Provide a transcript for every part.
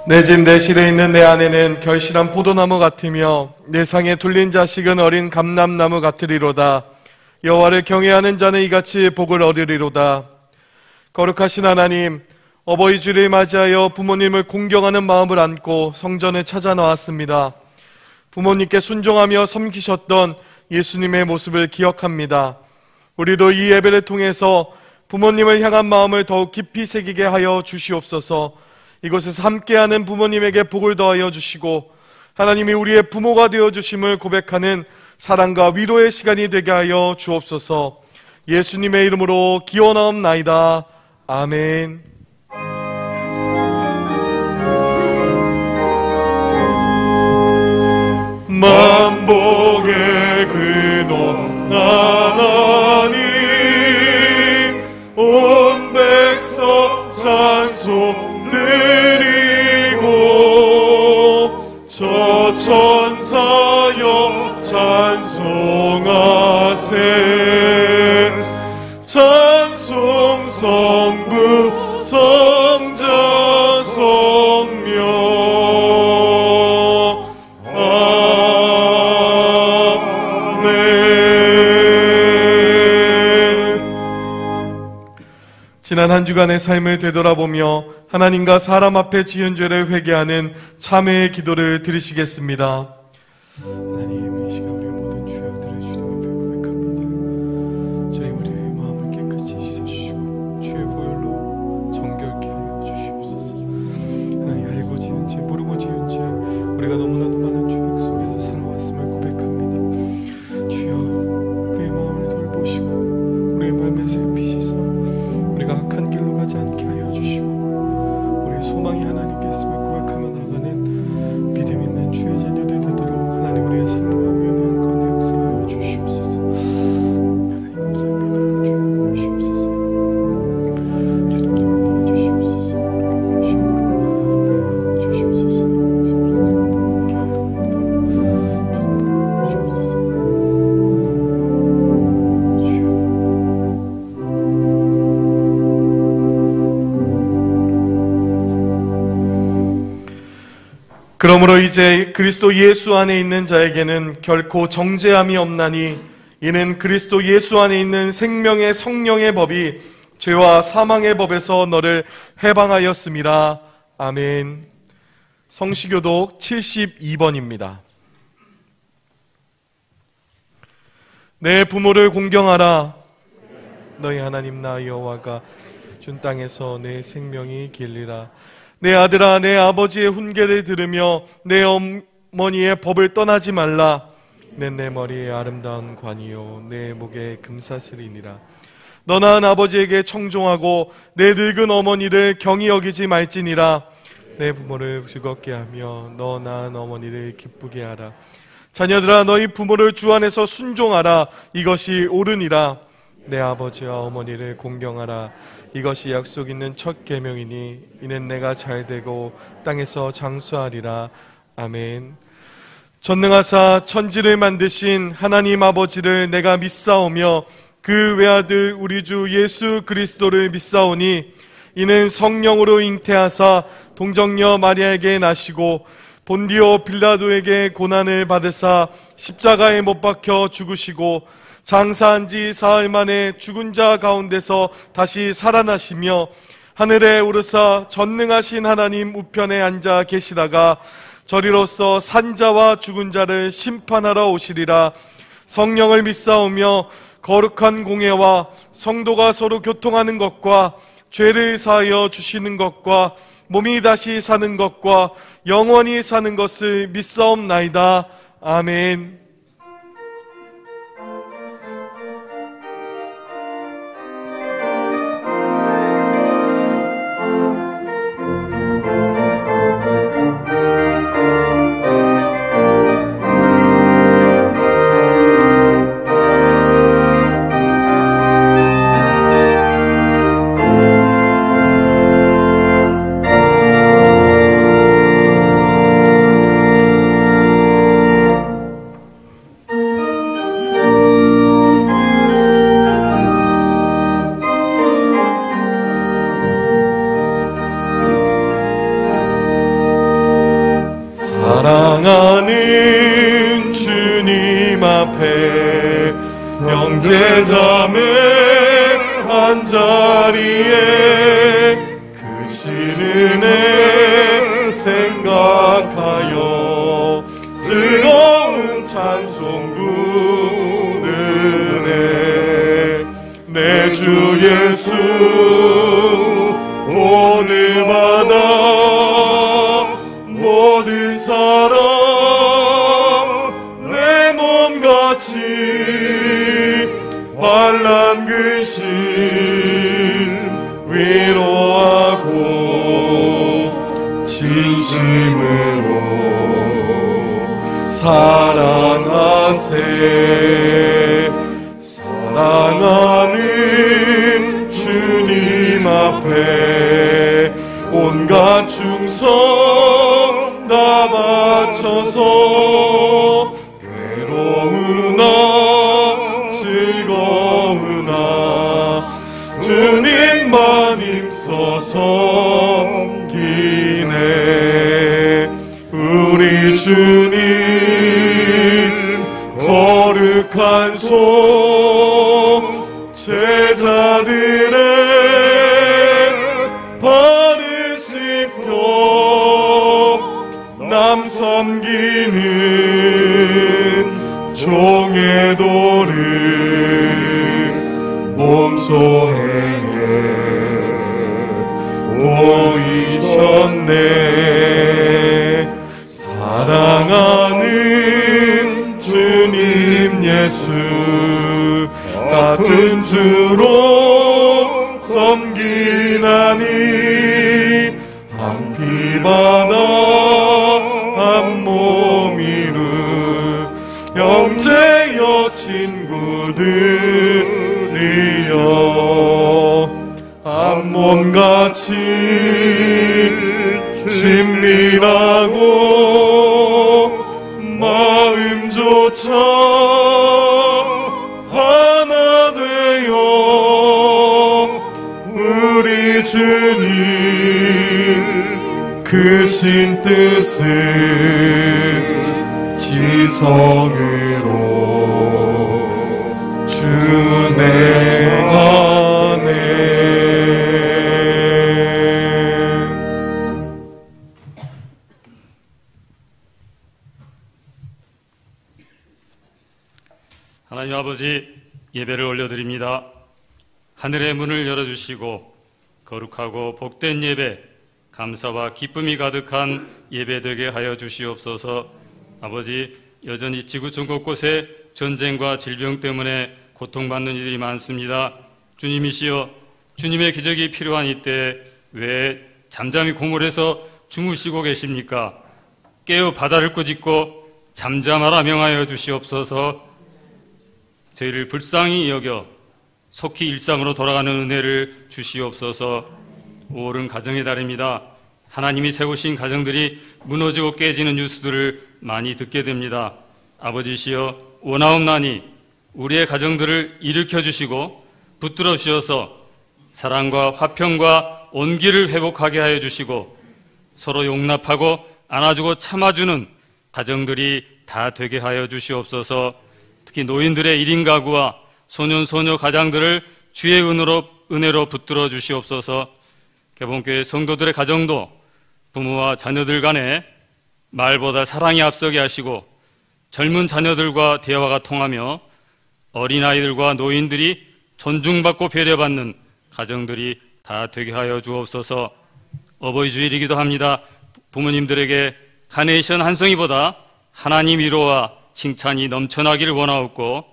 내 집 내 실에 있는 내 아내는 결실한 포도나무 같으며 내 상에 둘린 자식은 어린 감람나무 같으리로다. 여호와를 경외하는 자는 이같이 복을 얻으리로다. 거룩하신 하나님, 어버이 주를 맞이하여 부모님을 공경하는 마음을 안고 성전을 찾아 나왔습니다. 부모님께 순종하며 섬기셨던 예수님의 모습을 기억합니다. 우리도 이 예배를 통해서 부모님을 향한 마음을 더욱 깊이 새기게 하여 주시옵소서. 이곳에서 함께하는 부모님에게 복을 더하여 주시고 하나님이 우리의 부모가 되어주심을 고백하는 사랑과 위로의 시간이 되게 하여 주옵소서. 예수님의 이름으로 기원하옵나이다. 아멘. 만복의 근원 하나님, 온 백성 찬송 드리고 저 천사여 찬송하세. 찬송 성부 성자 성령. 지난 한 주간의 삶을 되돌아보며 하나님과 사람 앞에 지은 죄를 회개하는 참회의 기도를 드리시겠습니다. 하나님, 이 시간 우리의 모든 죄악들을 주님 앞에 고백합니다. 저희 우리의 마음을 깨끗이 씻어주시고 주의 보혈로 정결케 하여 주시옵소서. 하나님, 알고 지은 죄, 모르고 지은 죄, 우리가 너무나도 많은 죄악 속에서 살아왔음을 고백합니다. 주여, 우리의 마음을 돌보시고 우리의 삶에 살피시사 우리가 악한 길로 가지 않게 하여 주시고 우리의 소망이 하나님께 있음을 고백하며 나가는 믿음 있는 주의 자녀들 되도록 하나님 우리의 삶과 위험한 건에 역사하여 주시옵소서. 하나님 감사합니다. 주님 주시옵소서. 주님 돌보아 주시옵소서. 주시옵소서. 그러므로 이제 그리스도 예수 안에 있는 자에게는 결코 정죄함이 없나니 이는 그리스도 예수 안에 있는 생명의 성령의 법이 죄와 사망의 법에서 너를 해방하였음이라. 아멘. 성시교독 72번입니다. 내 부모를 공경하라. 너희 하나님 나 여호와가 준 땅에서 내 생명이 길리라. 내 아들아, 내 아버지의 훈계를 들으며 내 어머니의 법을 떠나지 말라. 내 머리에 아름다운 관이요 내 목에 금사슬이니라. 너 낳은 아버지에게 청종하고 내 늙은 어머니를 경히 여기지 말지니라. 내 부모를 즐겁게 하며 너 낳은 어머니를 기쁘게 하라. 자녀들아, 너희 부모를 주 안에서 순종하라. 이것이 옳으니라. 내 아버지와 어머니를 공경하라. 이것이 약속 있는 첫 계명이니 이는 내가 잘되고 땅에서 장수하리라. 아멘. 전능하사 천지를 만드신 하나님 아버지를 내가 믿사오며 그 외아들 우리 주 예수 그리스도를 믿사오니 이는 성령으로 잉태하사 동정녀 마리아에게 나시고 본디오 빌라도에게 고난을 받으사 십자가에 못 박혀 죽으시고 장사한 지 사흘 만에 죽은 자 가운데서 다시 살아나시며 하늘에 오르사 전능하신 하나님 우편에 앉아 계시다가 저리로서 산자와 죽은 자를 심판하러 오시리라. 성령을 믿사오며 거룩한 공예와 성도가 서로 교통하는 것과 죄를 사하여 주시는 것과 몸이 다시 사는 것과 영원히 사는 것을 믿사옵나이다. 아멘. 형제자매 한자리에 그 신은혜 생각하여 즐거운 찬송 부르네. 내 주 예수 오늘마다 모든 사람 내 몸같이 환난 근심 위로하고 진심으로 사랑하세. 사랑하는 주님 앞에 온갖 충성 다 바쳐서 괴로우나 즐거우나 주님만 힘써 섬기네. 우리 주님 거룩한 손 제자들의 발을 씻겨 남 섬기는 종의 도를 몸소 행해 보이셨네. 사랑하는 주님 예수 같은 주로 섬기나니 한 피바다 한 몸이루 형제여 친구들이여 한 몸같이 친밀하고 마음조차 하나 되어 우리 주님 크신 뜻을 지성으로 준행하네. 하나님 아버지, 예배를 올려드립니다. 하늘의 문을 열어주시고 거룩하고 복된 예배, 감사와 기쁨이 가득한 예배 되게 하여 주시옵소서. 아버지, 여전히 지구촌 곳곳에 전쟁과 질병 때문에 고통받는 이들이 많습니다. 주님이시여, 주님의 기적이 필요한 이때 왜 잠잠히 고물해서 주무시고 계십니까? 깨어 바다를 꾸짖고 잠잠하라 명하여 주시옵소서. 저희를 불쌍히 여겨 속히 일상으로 돌아가는 은혜를 주시옵소서. 5월은 가정의 달입니다. 하나님이 세우신 가정들이 무너지고 깨지는 뉴스들을 많이 듣게 됩니다. 아버지시여, 원하옵나니 우리의 가정들을 일으켜주시고 붙들어 주셔서 사랑과 화평과 온기를 회복하게 하여 주시고 서로 용납하고 안아주고 참아주는 가정들이 다 되게 하여 주시옵소서. 특히 노인들의 1인 가구와 소년 소녀 가장들을 주의 은혜로 붙들어 주시옵소서. 개봉교회 성도들의 가정도 부모와 자녀들 간에 말보다 사랑이 앞서게 하시고 젊은 자녀들과 대화가 통하며 어린아이들과 노인들이 존중받고 배려받는 가정들이 다 되게 하여 주옵소서. 어버이 주일이기도 합니다. 부모님들에게 카네이션 한 송이보다 하나님 위로와 칭찬이 넘쳐나기를 원하옵고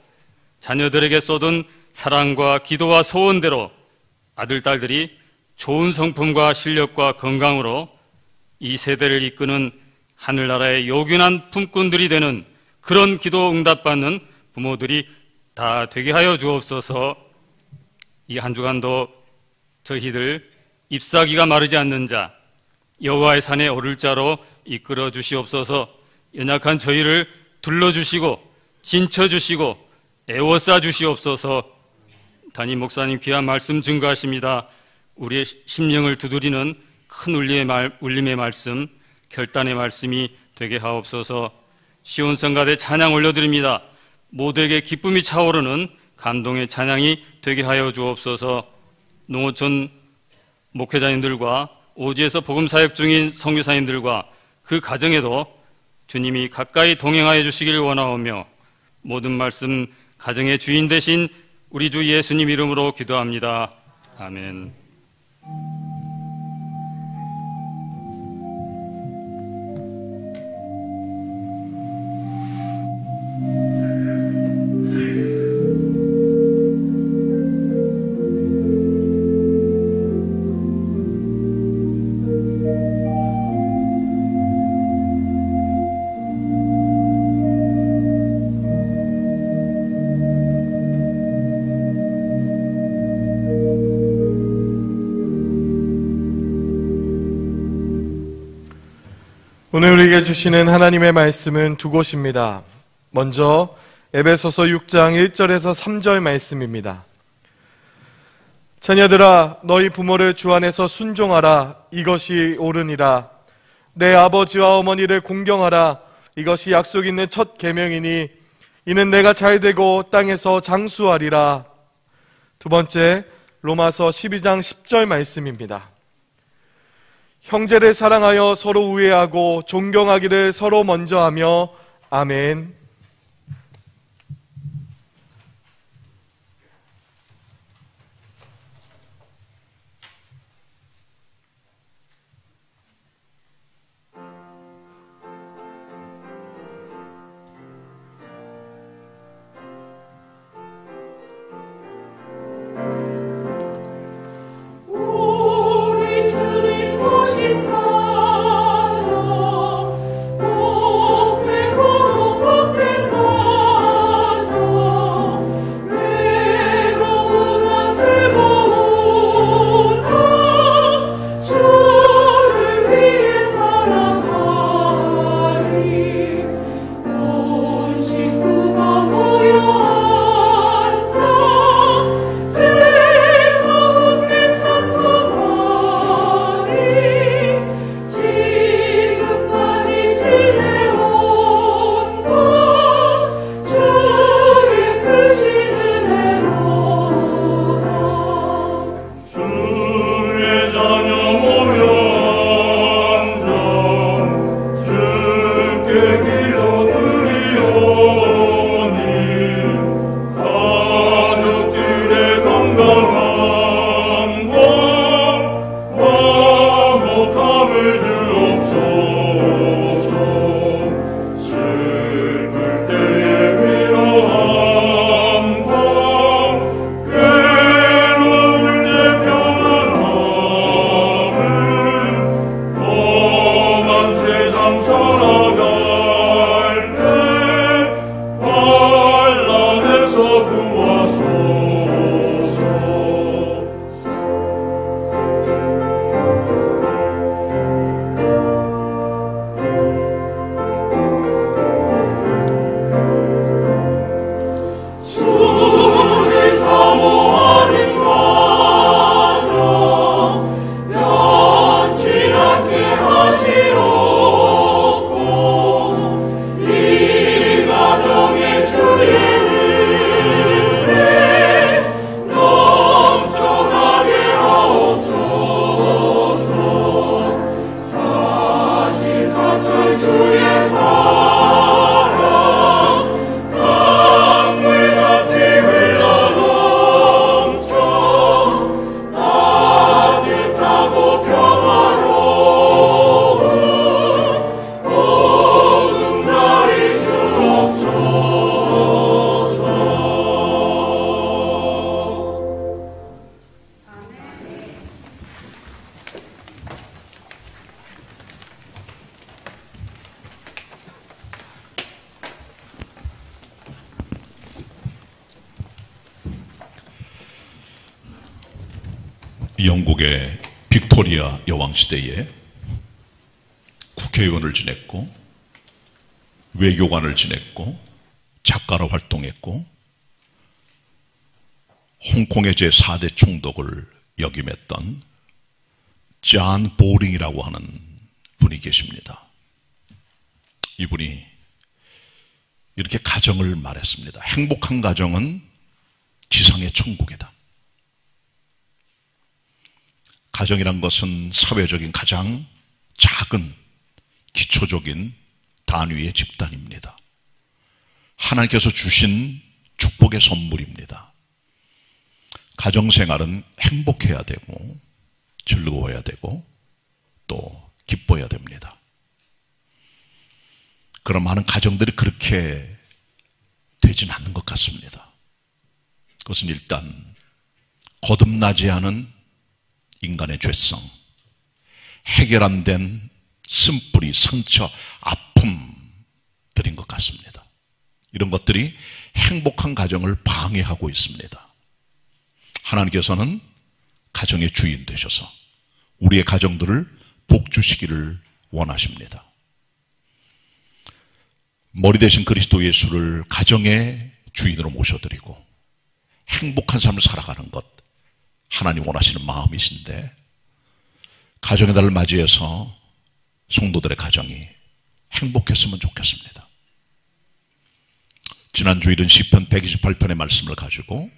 자녀들에게 쏟은 사랑과 기도와 소원대로 아들, 딸들이 좋은 성품과 실력과 건강으로 이 세대를 이끄는 하늘나라의 요긴한 품꾼들이 되는 그런 기도 응답받는 부모들이 다 되게 하여 주옵소서. 이 한 주간도 저희들 잎사귀가 마르지 않는 자, 여호와의 산에 오를 자로 이끌어 주시옵소서. 연약한 저희를 둘러주시고 진쳐주시고 애워싸 주시옵소서. 담임 목사님 귀한 말씀 증거하십니다. 우리의 심령을 두드리는 큰 울림의 말씀, 결단의 말씀이 되게 하옵소서. 시온성가대 찬양 올려드립니다. 모두에게 기쁨이 차오르는 감동의 찬양이 되게 하여 주옵소서. 농어촌 목회자님들과 오지에서 복음 사역 중인 선교사님들과 그 가정에도 주님이 가까이 동행하여 주시기를 원하오며 모든 말씀 가정의 주인 되신 우리 주 예수님 이름으로 기도합니다. 아멘. 오늘 우리에게 주시는 하나님의 말씀은 두 곳입니다. 먼저 에베소서 6장 1절에서 3절 말씀입니다. 자녀들아 너희 부모를 주 안에서 순종하라. 이것이 옳으니라. 내 아버지와 어머니를 공경하라. 이것이 약속 있는 첫 계명이니 이는 내가 잘되고 땅에서 장수하리라. 두 번째 로마서 12장 10절 말씀입니다. 형제를 사랑하여 서로 우애하고 존경하기를 서로 먼저 하며 아멘. 영국의 빅토리아 여왕 시대에 국회의원을 지냈고 외교관을 지냈고 작가로 활동했고 홍콩의 제4대 총독을 역임했던 존 보링이라고 하는 분이 계십니다. 이분이 이렇게 가정을 말했습니다. 행복한 가정은 지상의 천국이다. 가정이란 것은 사회적인 가장 작은 기초적인 단위의 집단입니다. 하나님께서 주신 축복의 선물입니다. 가정생활은 행복해야 되고 즐거워야 되고 또 기뻐야 됩니다. 그런 많은 가정들이 그렇게 되진 않는 것 같습니다. 그것은 일단 거듭나지 않은 인간의 죄성, 해결 안 된 쓴뿌리, 상처, 아픔들인 것 같습니다. 이런 것들이 행복한 가정을 방해하고 있습니다. 하나님께서는 가정의 주인 되셔서 우리의 가정들을 복주시기를 원하십니다. 머리 대신 그리스도 예수를 가정의 주인으로 모셔드리고 행복한 삶을 살아가는 것, 하나님 원하시는 마음이신데, 가정의 달을 맞이해서 성도들의 가정이 행복했으면 좋겠습니다. 지난주일은 시편 128편의 말씀을 가지고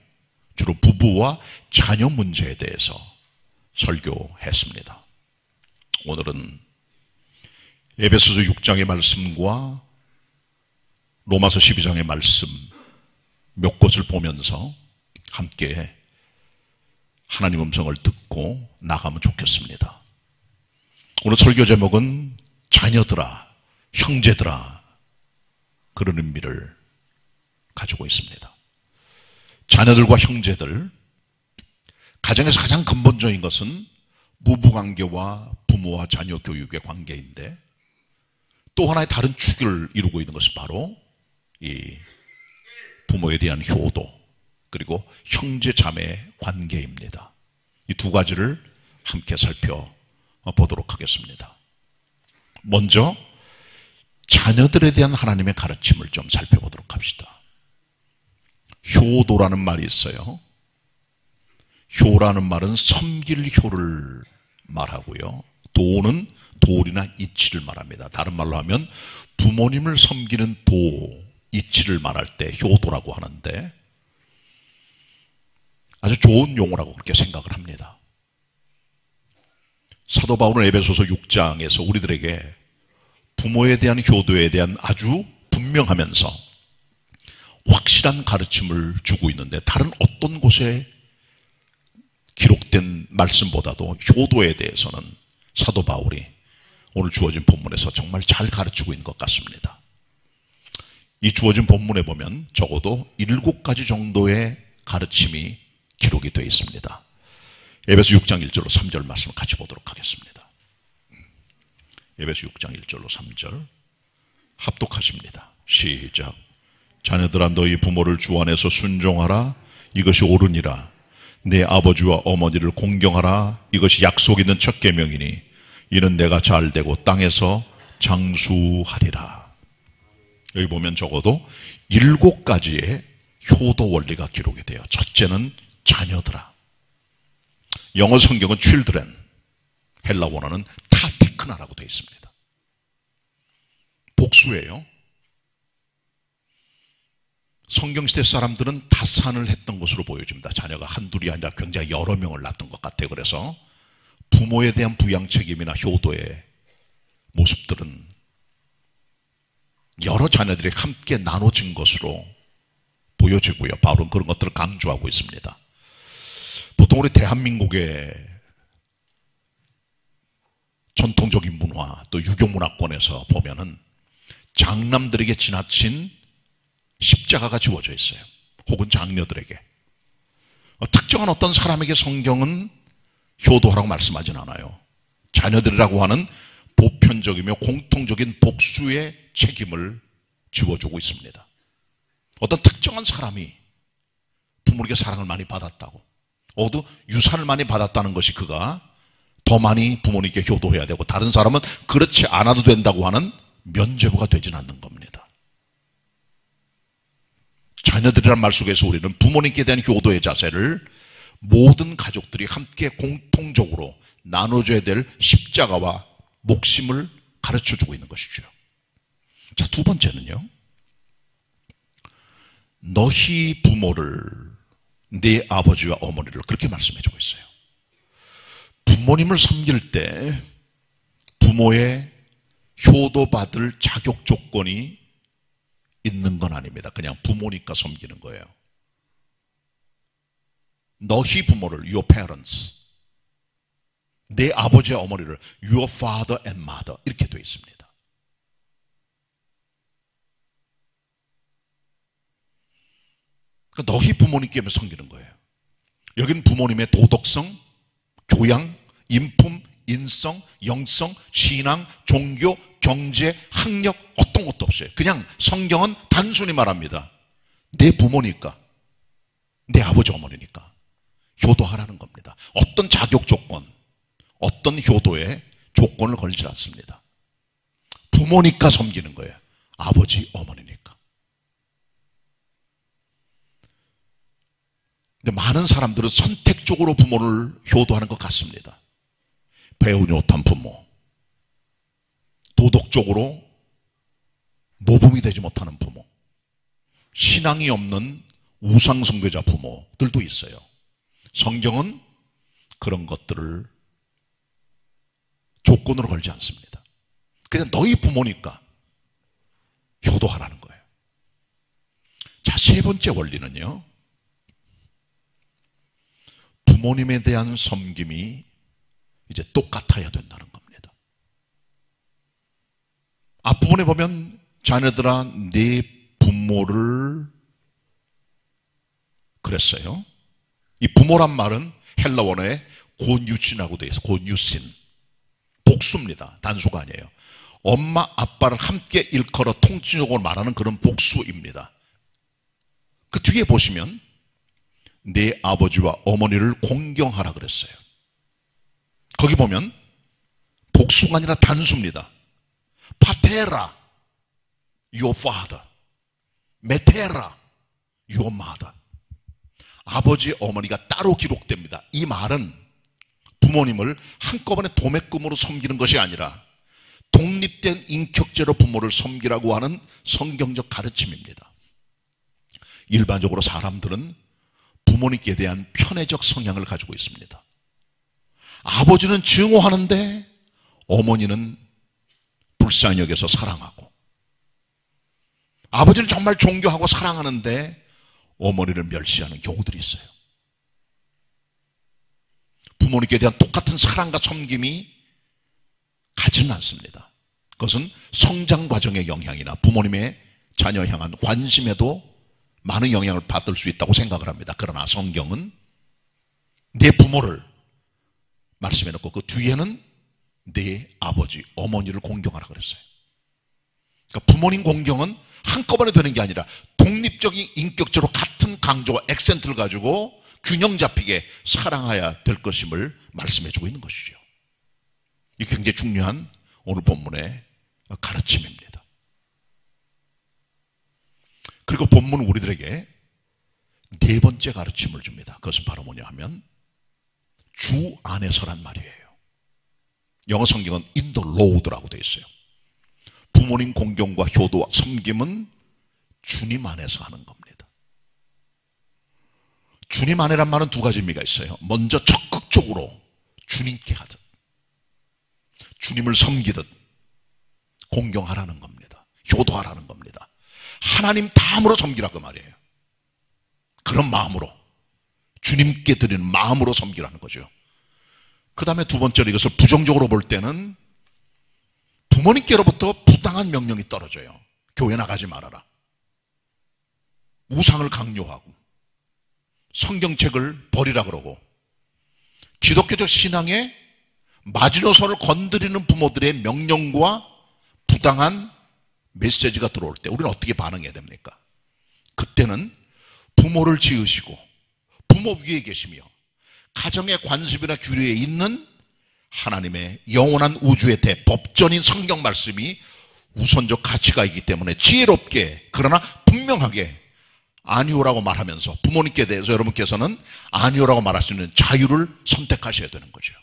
주로 부부와 자녀 문제에 대해서 설교했습니다. 오늘은 에베소서 6장의 말씀과 로마서 12장의 말씀 몇 곳을 보면서 함께 하나님 음성을 듣고 나가면 좋겠습니다. 오늘 설교 제목은 자녀들아, 형제들아, 그런 의미를 가지고 있습니다. 자녀들과 형제들, 가정에서 가장 근본적인 것은 부부관계와 부모와 자녀 교육의 관계인데, 또 하나의 다른 축을 이루고 있는 것은 바로 이 부모에 대한 효도, 그리고 형제 자매의 관계입니다. 이 두 가지를 함께 살펴보도록 하겠습니다. 먼저 자녀들에 대한 하나님의 가르침을 좀 살펴보도록 합시다. 효도라는 말이 있어요. 효라는 말은 섬길 효를 말하고요. 도는 도리나 이치를 말합니다. 다른 말로 하면 부모님을 섬기는 도, 이치를 말할 때 효도라고 하는데, 아주 좋은 용어라고 그렇게 생각을 합니다. 사도 바울은 에베소서 6장에서 우리들에게 부모에 대한 효도에 대한 아주 분명하면서 확실한 가르침을 주고 있는데, 다른 어떤 곳에 기록된 말씀보다도 효도에 대해서는 사도 바울이 오늘 주어진 본문에서 정말 잘 가르치고 있는 것 같습니다. 이 주어진 본문에 보면 적어도 7가지 정도의 가르침이 기록이 되어 있습니다. 에베소 6장 1절로 3절 말씀을 같이 보도록 하겠습니다. 에베소 6장 1절로 3절 합독하십니다. 시작. 자녀들아, 너희 부모를 주 안에서 순종하라. 이것이 옳으니라. 내 아버지와 어머니를 공경하라. 이것이 약속 있는 첫 계명이니 이는 내가 잘되고 땅에서 장수하리라. 여기 보면 적어도 7가지의 효도 원리가 기록이 돼요. 첫째는 자녀들아. 영어 성경은 children, 헬라 원어는 타테크나라고 되어 있습니다. 복수예요. 성경시대 사람들은 다산을 했던 것으로 보여집니다. 자녀가 한둘이 아니라 굉장히 여러 명을 낳았던 것 같아요. 그래서 부모에 대한 부양 책임이나 효도의 모습들은 여러 자녀들이 함께 나눠진 것으로 보여지고요. 바울은 그런 것들을 강조하고 있습니다. 보통 우리 대한민국의 전통적인 문화, 또 유교 문화권에서 보면은 장남들에게 지나친 십자가가 지워져 있어요. 혹은 장녀들에게. 특정한 어떤 사람에게 성경은 효도하라고 말씀하진 않아요. 자녀들이라고 하는 보편적이며 공통적인 복수의 책임을 지워주고 있습니다. 어떤 특정한 사람이 부모에게 사랑을 많이 받았다고, 어도 유산을 많이 받았다는 것이 그가 더 많이 부모님께 효도해야 되고, 다른 사람은 그렇지 않아도 된다고 하는 면죄부가 되진 않는 겁니다. 자녀들이란 말 속에서 우리는 부모님께 대한 효도의 자세를 모든 가족들이 함께 공통적으로 나눠줘야 될 십자가와 목심을 가르쳐주고 있는 것이죠. 자, 두 번째는요, 너희 부모를 네 아버지와 어머니를 그렇게 말씀해주고 있어요. 부모님을 섬길 때 부모의 효도받을 자격 조건이 있는 건 아닙니다. 그냥 부모니까 섬기는 거예요. 너희 부모를 your parents, 내 아버지와 어머니를 your father and mother 이렇게 되어 있습니다. 그러니까 너희 부모님께 섬기는 거예요. 여기는 부모님의 도덕성, 교양, 인품, 인성, 영성, 신앙, 종교, 경제, 학력 어떤 것도 없어요. 그냥 성경은 단순히 말합니다. 내 부모니까, 내 아버지 어머니니까 효도하라는 겁니다. 어떤 자격 조건, 어떤 효도에 조건을 걸지 않습니다. 부모니까 섬기는 거예요. 아버지 어머니니까. 근데 많은 사람들은 선택적으로 부모를 효도하는 것 같습니다. 배우지 못한 부모, 도덕적으로 모범이 되지 못하는 부모, 신앙이 없는 우상숭배자 부모들도 있어요. 성경은 그런 것들을 조건으로 걸지 않습니다. 그냥 너희 부모니까 효도하라는 거예요. 자, 세 번째 원리는요, 부모님에 대한 섬김이 이제 똑같아야 된다는 겁니다. 앞부분에 보면 자녀들아 네 부모를 그랬어요. 이 부모란 말은 헬라 원어에 고뉴신하고 되어 있어요. 고뉴신. 복수입니다. 단수가 아니에요. 엄마 아빠를 함께 일컬어 통칭적으로 말하는 그런 복수입니다. 그 뒤에 보시면 네 아버지와 어머니를 공경하라 그랬어요. 거기 보면 복수가 아니라 단수입니다. 파테라, your father. 메테라, your mother. 아버지, 어머니가 따로 기록됩니다. 이 말은 부모님을 한꺼번에 도매금으로 섬기는 것이 아니라 독립된 인격제로 부모를 섬기라고 하는 성경적 가르침입니다. 일반적으로 사람들은 부모님께 대한 편애적 성향을 가지고 있습니다. 아버지는 증오하는데 어머니는 불쌍히 여겨서 사랑하고, 아버지는 정말 존경하고 사랑하는데 어머니를 멸시하는 경우들이 있어요. 부모님께 대한 똑같은 사랑과 섬김이 가지는 않습니다. 그것은 성장 과정의 영향이나 부모님의 자녀 향한 관심에도 많은 영향을 받을 수 있다고 생각을 합니다. 그러나 성경은 내 부모를 말씀해 놓고 그 뒤에는 내 아버지, 어머니를 공경하라 그랬어요. 그러니까 부모님 공경은 한꺼번에 되는 게 아니라 독립적인 인격적으로 같은 강조와 액센트를 가지고 균형 잡히게 사랑해야 될 것임을 말씀해 주고 있는 것이죠. 이게 굉장히 중요한 오늘 본문의 가르침입니다. 그리고 본문은 우리들에게 네 번째 가르침을 줍니다. 그것은 바로 뭐냐 하면 주 안에서란 말이에요. 영어 성경은 in the Lord라고 되어 있어요. 부모님 공경과 효도와 섬김은 주님 안에서 하는 겁니다. 주님 안에란 말은 두 가지 의미가 있어요. 먼저 적극적으로 주님께 하듯, 주님을 섬기듯 공경하라는 겁니다. 효도하라는 겁니다. 하나님 다음으로 섬기라고 말이에요. 그런 마음으로, 주님께 드리는 마음으로 섬기라는 거죠. 그 다음에 두 번째로 이것을 부정적으로 볼 때는 부모님께로부터 부당한 명령이 떨어져요. 교회 나가지 말아라, 우상을 강요하고 성경책을 버리라 그러고, 기독교적 신앙에 마지노선을 건드리는 부모들의 명령과 부당한 메시지가 들어올 때 우리는 어떻게 반응해야 됩니까? 그때는 부모를 지으시고 부모 위에 계시며 가정의 관습이나 규례에 있는 하나님의 영원한 우주의 대법전인 성경 말씀이 우선적 가치가 있기 때문에 지혜롭게, 그러나 분명하게 아니오라고 말하면서 부모님께 대해서 여러분께서는 아니오라고 말할 수 있는 자유를 선택하셔야 되는 거죠.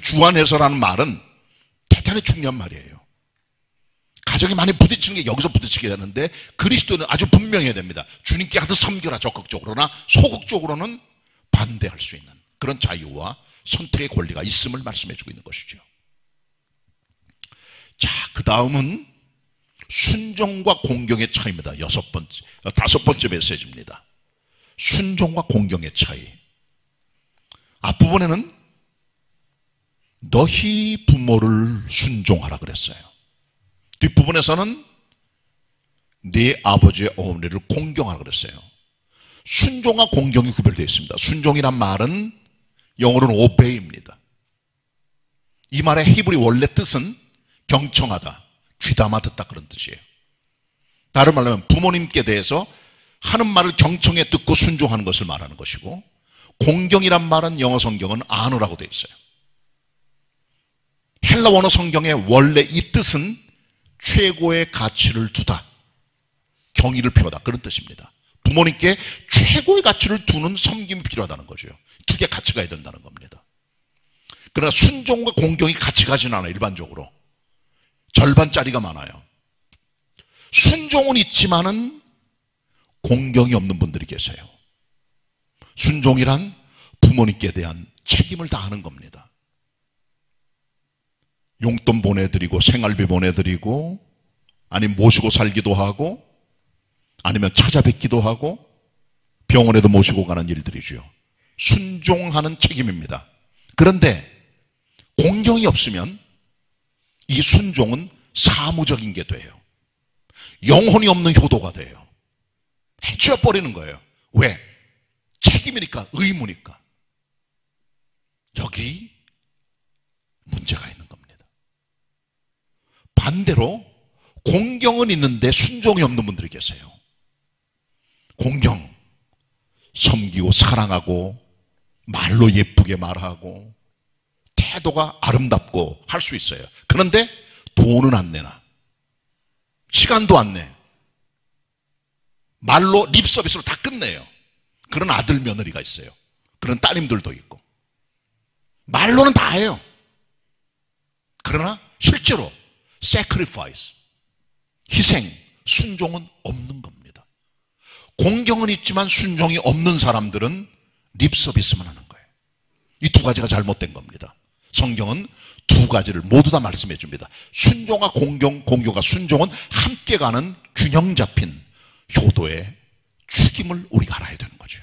주 안에서라는 말은 대단히 중요한 말이에요. 가정이 많이 부딪히는 게 여기서 부딪히게 되는데, 그리스도는 아주 분명해야 됩니다. 주님께 하듯 섬겨라 적극적으로나 소극적으로는 반대할 수 있는 그런 자유와 선택의 권리가 있음을 말씀해 주고 있는 것이죠. 자, 그 다음은 순종과 공경의 차이입니다. 다섯 번째 메시지입니다. 순종과 공경의 차이. 앞부분에는 너희 부모를 순종하라 그랬어요. 뒷부분에서는 네 아버지의 어머니를 공경하라 그랬어요. 순종과 공경이 구별되어 있습니다. 순종이란 말은 영어로는 obey입니다. 이 말의 히브리 원래 뜻은 경청하다, 귀담아 듣다 그런 뜻이에요. 다른 말로 하면 부모님께 대해서 하는 말을 경청해 듣고 순종하는 것을 말하는 것이고, 공경이란 말은 영어 성경은 honor라고 되어 있어요. 헬라 원어 성경의 원래 이 뜻은 최고의 가치를 두다, 경의를 표하다 그런 뜻입니다. 부모님께 최고의 가치를 두는 섬김이 필요하다는 거죠. 두 개 같이 가야 된다는 겁니다. 그러나 순종과 공경이 같이 가지는 않아요. 일반적으로 절반짜리가 많아요. 순종은 있지만은 공경이 없는 분들이 계세요. 순종이란 부모님께 대한 책임을 다하는 겁니다. 용돈 보내드리고 생활비 보내드리고, 아니면 모시고 살기도 하고, 아니면 찾아뵙기도 하고, 병원에도 모시고 가는 일들이죠. 순종하는 책임입니다. 그런데 공경이 없으면 이 순종은 사무적인 게 돼요. 영혼이 없는 효도가 돼요. 해치워버리는 거예요. 왜? 책임이니까, 의무니까. 여기 문제가 있는 겁니다. 반대로 공경은 있는데 순종이 없는 분들이 계세요. 공경, 섬기고 사랑하고 말로 예쁘게 말하고 태도가 아름답고 할 수 있어요. 그런데 돈은 안 내나, 시간도 안 내, 말로 립 서비스로 다 끝내요. 그런 아들 며느리가 있어요. 그런 따님들도 있고, 말로는 다 해요. 그러나 실제로 sacrifice, 희생, 순종은 없는 겁니다. 공경은 있지만 순종이 없는 사람들은 립 서비스만 하는 거예요. 이 두 가지가 잘못된 겁니다. 성경은 두 가지를 모두 다 말씀해 줍니다. 순종과 공경, 공경과 순종은 함께 가는 균형 잡힌 효도의 축임을 우리가 알아야 되는 거죠.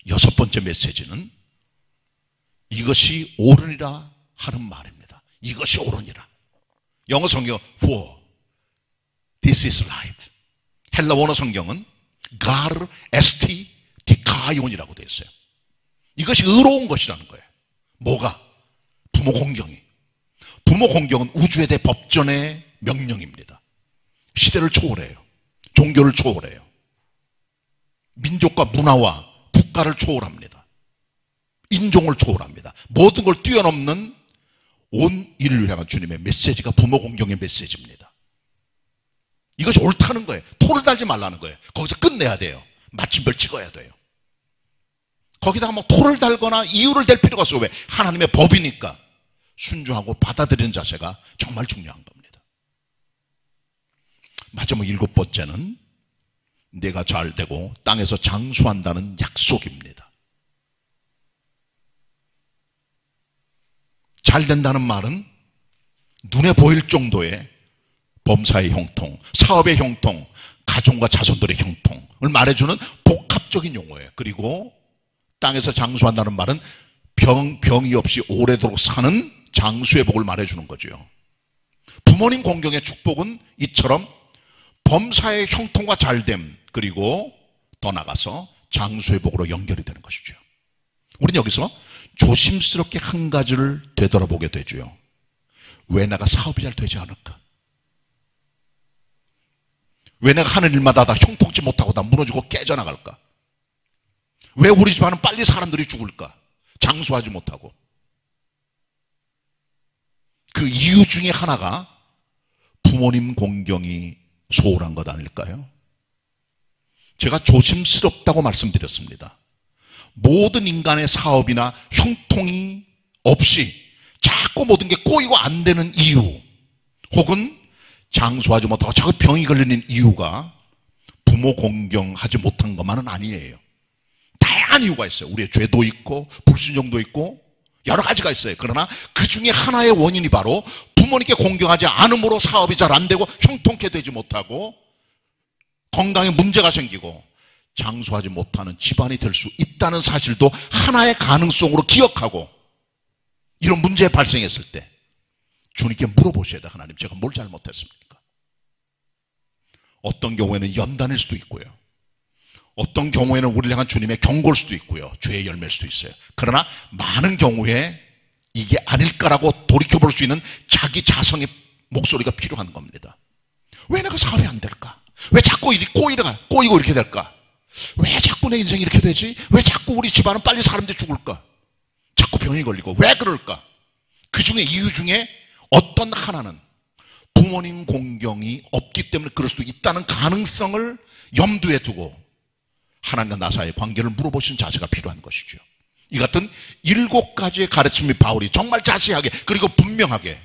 여섯 번째 메시지는 이것이 옳으니라 하는 말입니다. 이것이 옳으니라. 영어 성경 for this is right. 헬라 원어 성경은 gar st dikai온이라고 되어 있어요. 이것이 의로운 것이라는 거예요. 뭐가? 부모 공경이. 부모 공경은 우주에 대해 법전의 명령입니다. 시대를 초월해요. 종교를 초월해요. 민족과 문화와 국가를 초월합니다. 인종을 초월합니다. 모든 걸 뛰어넘는 온 인류를 향한 주님의 메시지가 부모 공경의 메시지입니다. 이것이 옳다는 거예요. 토를 달지 말라는 거예요. 거기서 끝내야 돼요. 마침별 찍어야 돼요. 거기다가 뭐 토를 달거나 이유를 댈 필요가 없어요. 왜? 하나님의 법이니까. 순종하고 받아들이는 자세가 정말 중요한 겁니다. 마지막 일곱 번째는 내가 잘 되고 땅에서 장수한다는 약속입니다. 잘 된다는 말은 눈에 보일 정도의 범사의 형통, 사업의 형통, 가정과 자손들의 형통을 말해주는 복합적인 용어예요. 그리고 땅에서 장수한다는 말은 병이 없이 오래도록 사는 장수의 복을 말해주는 거죠. 부모님 공경의 축복은 이처럼 범사의 형통과 잘됨, 그리고 더 나가서 장수의 복으로 연결이 되는 것이죠. 우리는 여기서 조심스럽게 한 가지를 되돌아보게 되죠. 왜 내가 사업이 잘 되지 않을까? 왜 내가 하는 일마다 다 형통치 못하고 다 무너지고 깨져나갈까? 왜 우리 집안은 빨리 사람들이 죽을까? 장수하지 못하고. 그 이유 중에 하나가 부모님 공경이 소홀한 것 아닐까요? 제가 조심스럽다고 말씀드렸습니다. 모든 인간의 사업이나 형통이 없이 자꾸 모든 게 꼬이고 안 되는 이유, 혹은 장수하지 못하고 자꾸 병이 걸리는 이유가 부모 공경하지 못한 것만은 아니에요. 다양한 이유가 있어요. 우리의 죄도 있고 불순종도 있고 여러 가지가 있어요. 그러나 그 중에 하나의 원인이 바로 부모님께 공경하지 않음으로 사업이 잘 안 되고 형통케 되지 못하고 건강에 문제가 생기고 장수하지 못하는 집안이 될 수 있다는 사실도 하나의 가능성으로 기억하고 이런 문제 발생했을 때 주님께 물어보셔야 돼요. 하나님, 제가 뭘 잘못했습니까? 어떤 경우에는 연단일 수도 있고요. 어떤 경우에는 우리를 향한 주님의 경고일 수도 있고요. 죄의 열매일 수도 있어요. 그러나 많은 경우에 이게 아닐까라고 돌이켜볼 수 있는 자기 자성의 목소리가 필요한 겁니다. 왜 내가 사업이 안 될까? 왜 자꾸 꼬이고 이렇게 될까? 왜 자꾸 내 인생이 이렇게 되지? 왜 자꾸 우리 집안은 빨리 사람들이 죽을까? 자꾸 병이 걸리고 왜 그럴까? 그 중에 이유 중에 어떤 하나는 부모님 공경이 없기 때문에 그럴 수도 있다는 가능성을 염두에 두고 하나님과 나 사이의 관계를 물어보시는 자세가 필요한 것이죠. 이 같은 7가지의 가르침이 바울이 정말 자세하게 그리고 분명하게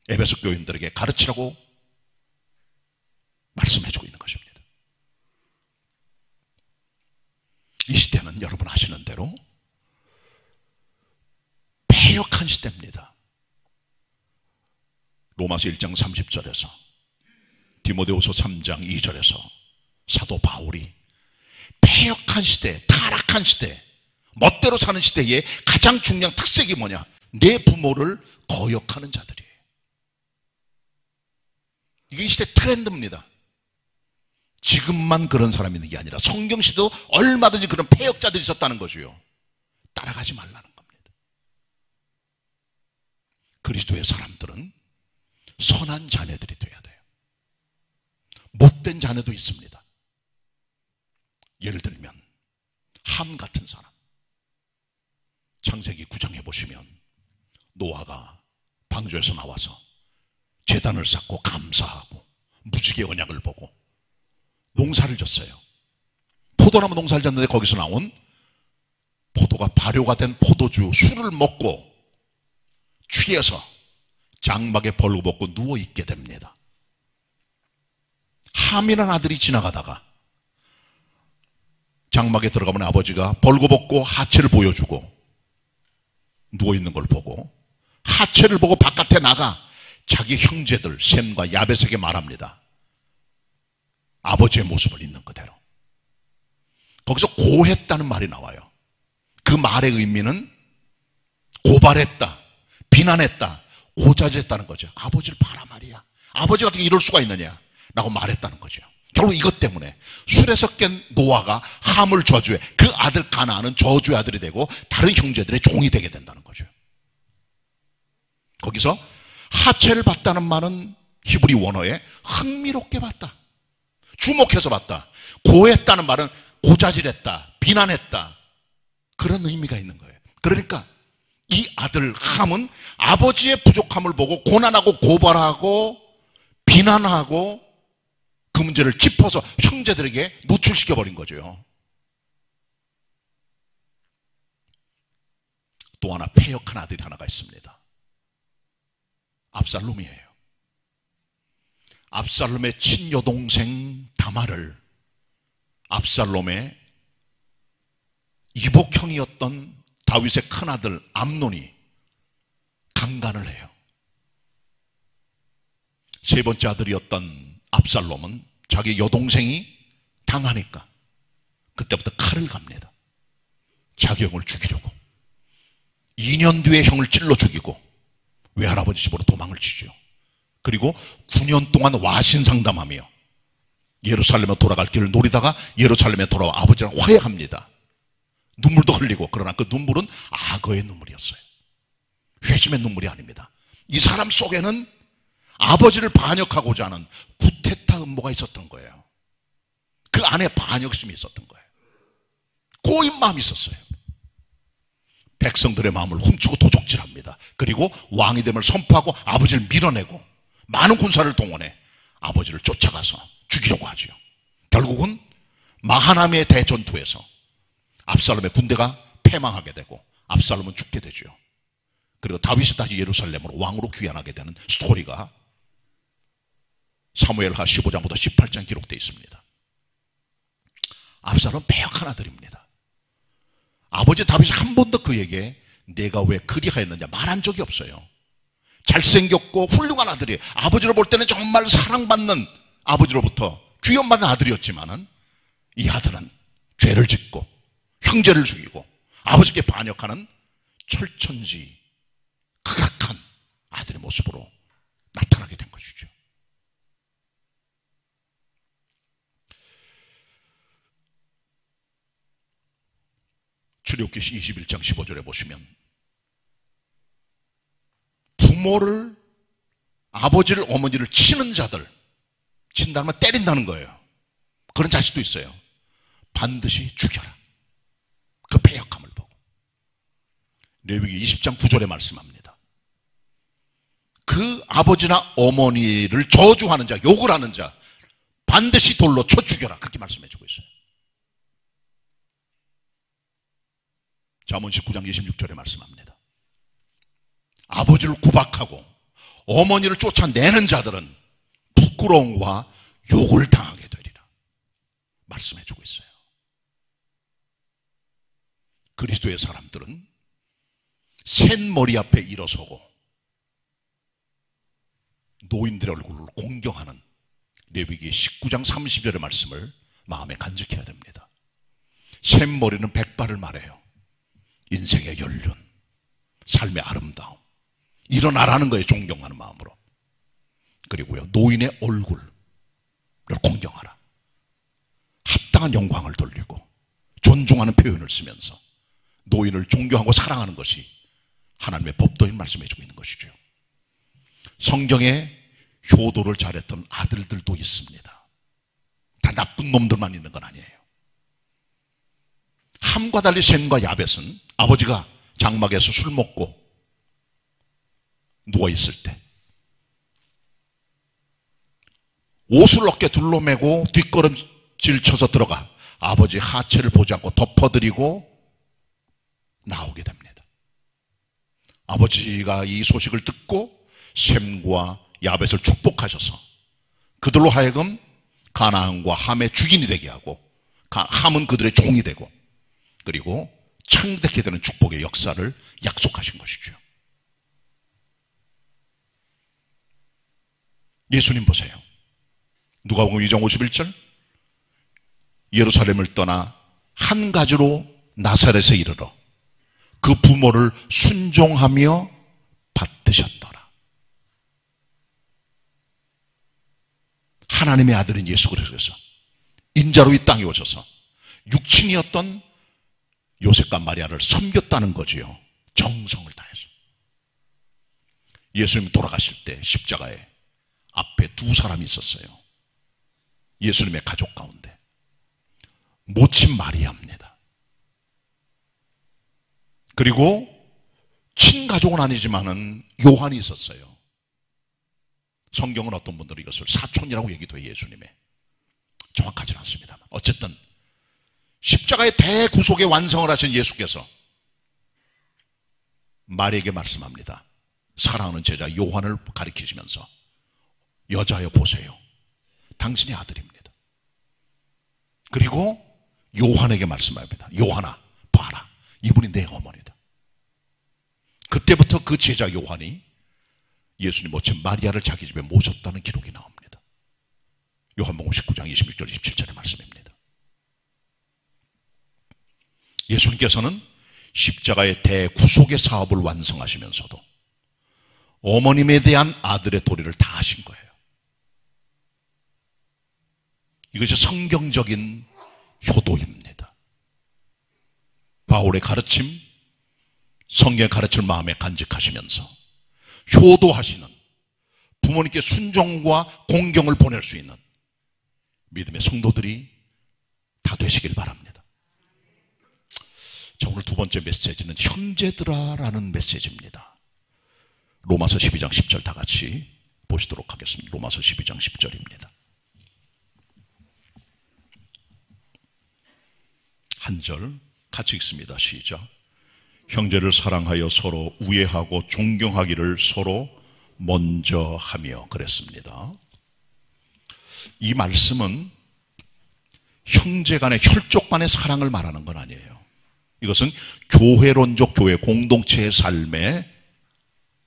에베소 교인들에게 가르치라고 말씀해주고 있는 것입니다. 이 시대는 여러분 아시는 대로 패역한 시대입니다. 로마서 1장 30절에서 디모데후서 3장 2절에서 사도 바울이 패역한 시대, 타락한 시대, 멋대로 사는 시대의 가장 중요한 특색이 뭐냐? 내 부모를 거역하는 자들이에요. 이게 이 시대 트렌드입니다. 지금만 그런 사람이 있는 게 아니라 성경시도 얼마든지 그런 패역자들이 있었다는 거죠. 따라가지 말라는 겁니다. 그리스도의 사람들은 선한 자녀들이 돼야 돼요. 못된 자녀도 있습니다. 예를 들면 함 같은 사람. 창세기 9장에 보시면 노아가 방주에서 나와서 제단을 쌓고 감사하고 무지개 언약을 보고 농사를 졌어요. 포도나무 농사를 졌는데 거기서 나온 포도가 발효가 된 포도주 술을 먹고 취해서 장막에 벌거벗고 누워있게 됩니다. 함이라는 아들이 지나가다가 장막에 들어가면 아버지가 벌거벗고 하체를 보여주고 누워있는 걸 보고 하체를 보고 바깥에 나가 자기 형제들 셈과 야벳에게 말합니다. 아버지의 모습을 있는 그대로. 거기서 고했다는 말이 나와요. 그 말의 의미는 고발했다, 비난했다, 고자질했다는 거죠. 아버지를 봐라 말이야. 아버지가 어떻게 이럴 수가 있느냐 라고 말했다는 거죠. 결국 이것 때문에 술에서 깬 노아가 함을 저주해 그 아들 가나안은 저주의 아들이 되고 다른 형제들의 종이 되게 된다는 거죠. 거기서 하체를 봤다는 말은 히브리 원어에 흥미롭게 봤다, 주목해서 봤다. 고했다는 말은 고자질했다, 비난했다, 그런 의미가 있는 거예요. 그러니까 이 아들 함은 아버지의 부족함을 보고 고난하고 고발하고 비난하고 그 문제를 짚어서 형제들에게 노출시켜버린 거죠. 또 하나 패역한 아들이 하나가 있습니다. 압살롬이에요. 압살롬의 친여동생 다말을 압살롬의 이복형이었던 다윗의 큰아들 암논이 강간을 해요. 세 번째 아들이었던 압살롬은 자기 여동생이 당하니까 그때부터 칼을 갑니다. 자기 형을 죽이려고. 2년 뒤에 형을 찔러 죽이고 외할아버지 집으로 도망을 치죠. 그리고 9년 동안 와신 상담하며 예루살렘에 돌아갈 길을 노리다가 예루살렘에 돌아와 아버지랑 화해합니다. 눈물도 흘리고. 그러나 그 눈물은 악어의 눈물이었어요. 회심의 눈물이 아닙니다. 이 사람 속에는 아버지를 반역하고자 하는 구테타 음모가 있었던 거예요. 그 안에 반역심이 있었던 거예요. 꼬인 마음이 있었어요. 백성들의 마음을 훔치고 도적질합니다. 그리고 왕이 됨을 선포하고 아버지를 밀어내고 많은 군사를 동원해 아버지를 쫓아가서 죽이려고 하죠. 결국은 마하나미의 대전투에서 압살롬의 군대가 패망하게 되고 압살롬은 죽게 되죠. 그리고 다윗이 다시 예루살렘으로 왕으로 귀환하게 되는 스토리가 사무엘하 15장부터 18장 기록되어 있습니다. 압살롬은 배역한 아들입니다. 아버지 다윗이 한 번도 그에게 내가 왜 그리하였느냐 말한 적이 없어요. 잘생겼고 훌륭한 아들이에요. 아버지로 볼 때는 정말 사랑받는, 아버지로부터 귀염받는 아들이었지만은 이 아들은 죄를 짓고 형제를 죽이고 아버지께 반역하는 철천지 극악한 아들의 모습으로 나타나게 된 것이죠. 출애굽기 21장 15절에 보시면 부모를, 아버지를, 어머니를 치는 자들, 친다는 건 때린다는 거예요. 그런 자식도 있어요. 반드시 죽여라. 그 배역함을 보고. 레위기 20장 9절에 말씀합니다. 그 아버지나 어머니를 저주하는 자, 욕을 하는 자 반드시 돌로 쳐 죽여라. 그렇게 말씀해주고 있어요. 잠언 19장 26절에 말씀합니다. 아버지를 구박하고 어머니를 쫓아내는 자들은 부끄러움과 욕을 당하게 되리라 말씀해주고 있어요. 그리스도의 사람들은 센 머리 앞에 일어서고 노인들의 얼굴을 공경하는 레위기 19장 30절의 말씀을 마음에 간직해야 됩니다. 센 머리는 백발을 말해요. 인생의 연륜, 삶의 아름다움, 일어나라는 거예요. 존경하는 마음으로. 그리고요, 노인의 얼굴을 공경하라. 합당한 영광을 돌리고 존중하는 표현을 쓰면서 노인을 존경하고 사랑하는 것이 하나님의 법도인 말씀해주고 있는 것이죠. 성경에 효도를 잘했던 아들들도 있습니다. 다 나쁜 놈들만 있는 건 아니에요. 함과 달리 셈과 야벳은 아버지가 장막에서 술 먹고 누워있을 때 옷을 어깨 둘러매고 뒷걸음질 쳐서 들어가 아버지 하체를 보지 않고 덮어드리고 나오게 됩니다. 아버지가 이 소식을 듣고 셈과 야벳을 축복하셔서 그들로 하여금 가나안과 함의 주인이 되게 하고 함은 그들의 종이 되고 그리고 창대케 되는 축복의 역사를 약속하신 것이죠. 예수님 보세요. 누가복음 2장 51절 예루살렘을 떠나 한 가지로 나사렛에 이르러 그 부모를 순종하며 받드셨더라. 하나님의 아들인 예수 그리스도께서 인자로 이 땅에 오셔서 육친이었던 요셉과 마리아를 섬겼다는 거지요. 정성을 다해서. 예수님 돌아가실 때 십자가에 앞에 두 사람이 있었어요. 예수님의 가족 가운데 모친 마리아입니다. 그리고 친가족은 아니지만은 요한이 있었어요. 성경은 어떤 분들은 이것을 사촌이라고 얘기도 해요. 예수님의 정확하지는 않습니다. 어쨌든 십자가의 대구속의 완성을 하신 예수께서 마리아에게 말씀합니다. 사랑하는 제자 요한을 가리키시면서 여자여 보세요. 당신의 아들입니다. 그리고 요한에게 말씀합니다. 요한아 봐라. 이분이 내 어머니다. 그때부터 그 제자 요한이 예수님 모친 마리아를 자기 집에 모셨다는 기록이 나옵니다. 요한복음 19장 26절 27절의 말씀입니다. 예수님께서는 십자가의 대구속의 사업을 완성하시면서도 어머님에 대한 아들의 도리를 다 하신 거예요. 이것이 성경적인 효도입니다. 바울의 가르침, 성경의 가르침을 마음에 간직하시면서 효도하시는 부모님께 순종과 공경을 보낼 수 있는 믿음의 성도들이 다 되시길 바랍니다. 자, 오늘 두 번째 메시지는 형제들아라는 메시지입니다. 로마서 12장 10절 다 같이 보시도록 하겠습니다. 로마서 12장 10절입니다. 한 절 같이 읽습니다. 시작. 형제를 사랑하여 서로 우애하고 존경하기를 서로 먼저 하며 그랬습니다. 이 말씀은 형제 간의 혈족 간의 사랑을 말하는 건 아니에요. 이것은 교회론적 교회 공동체의 삶의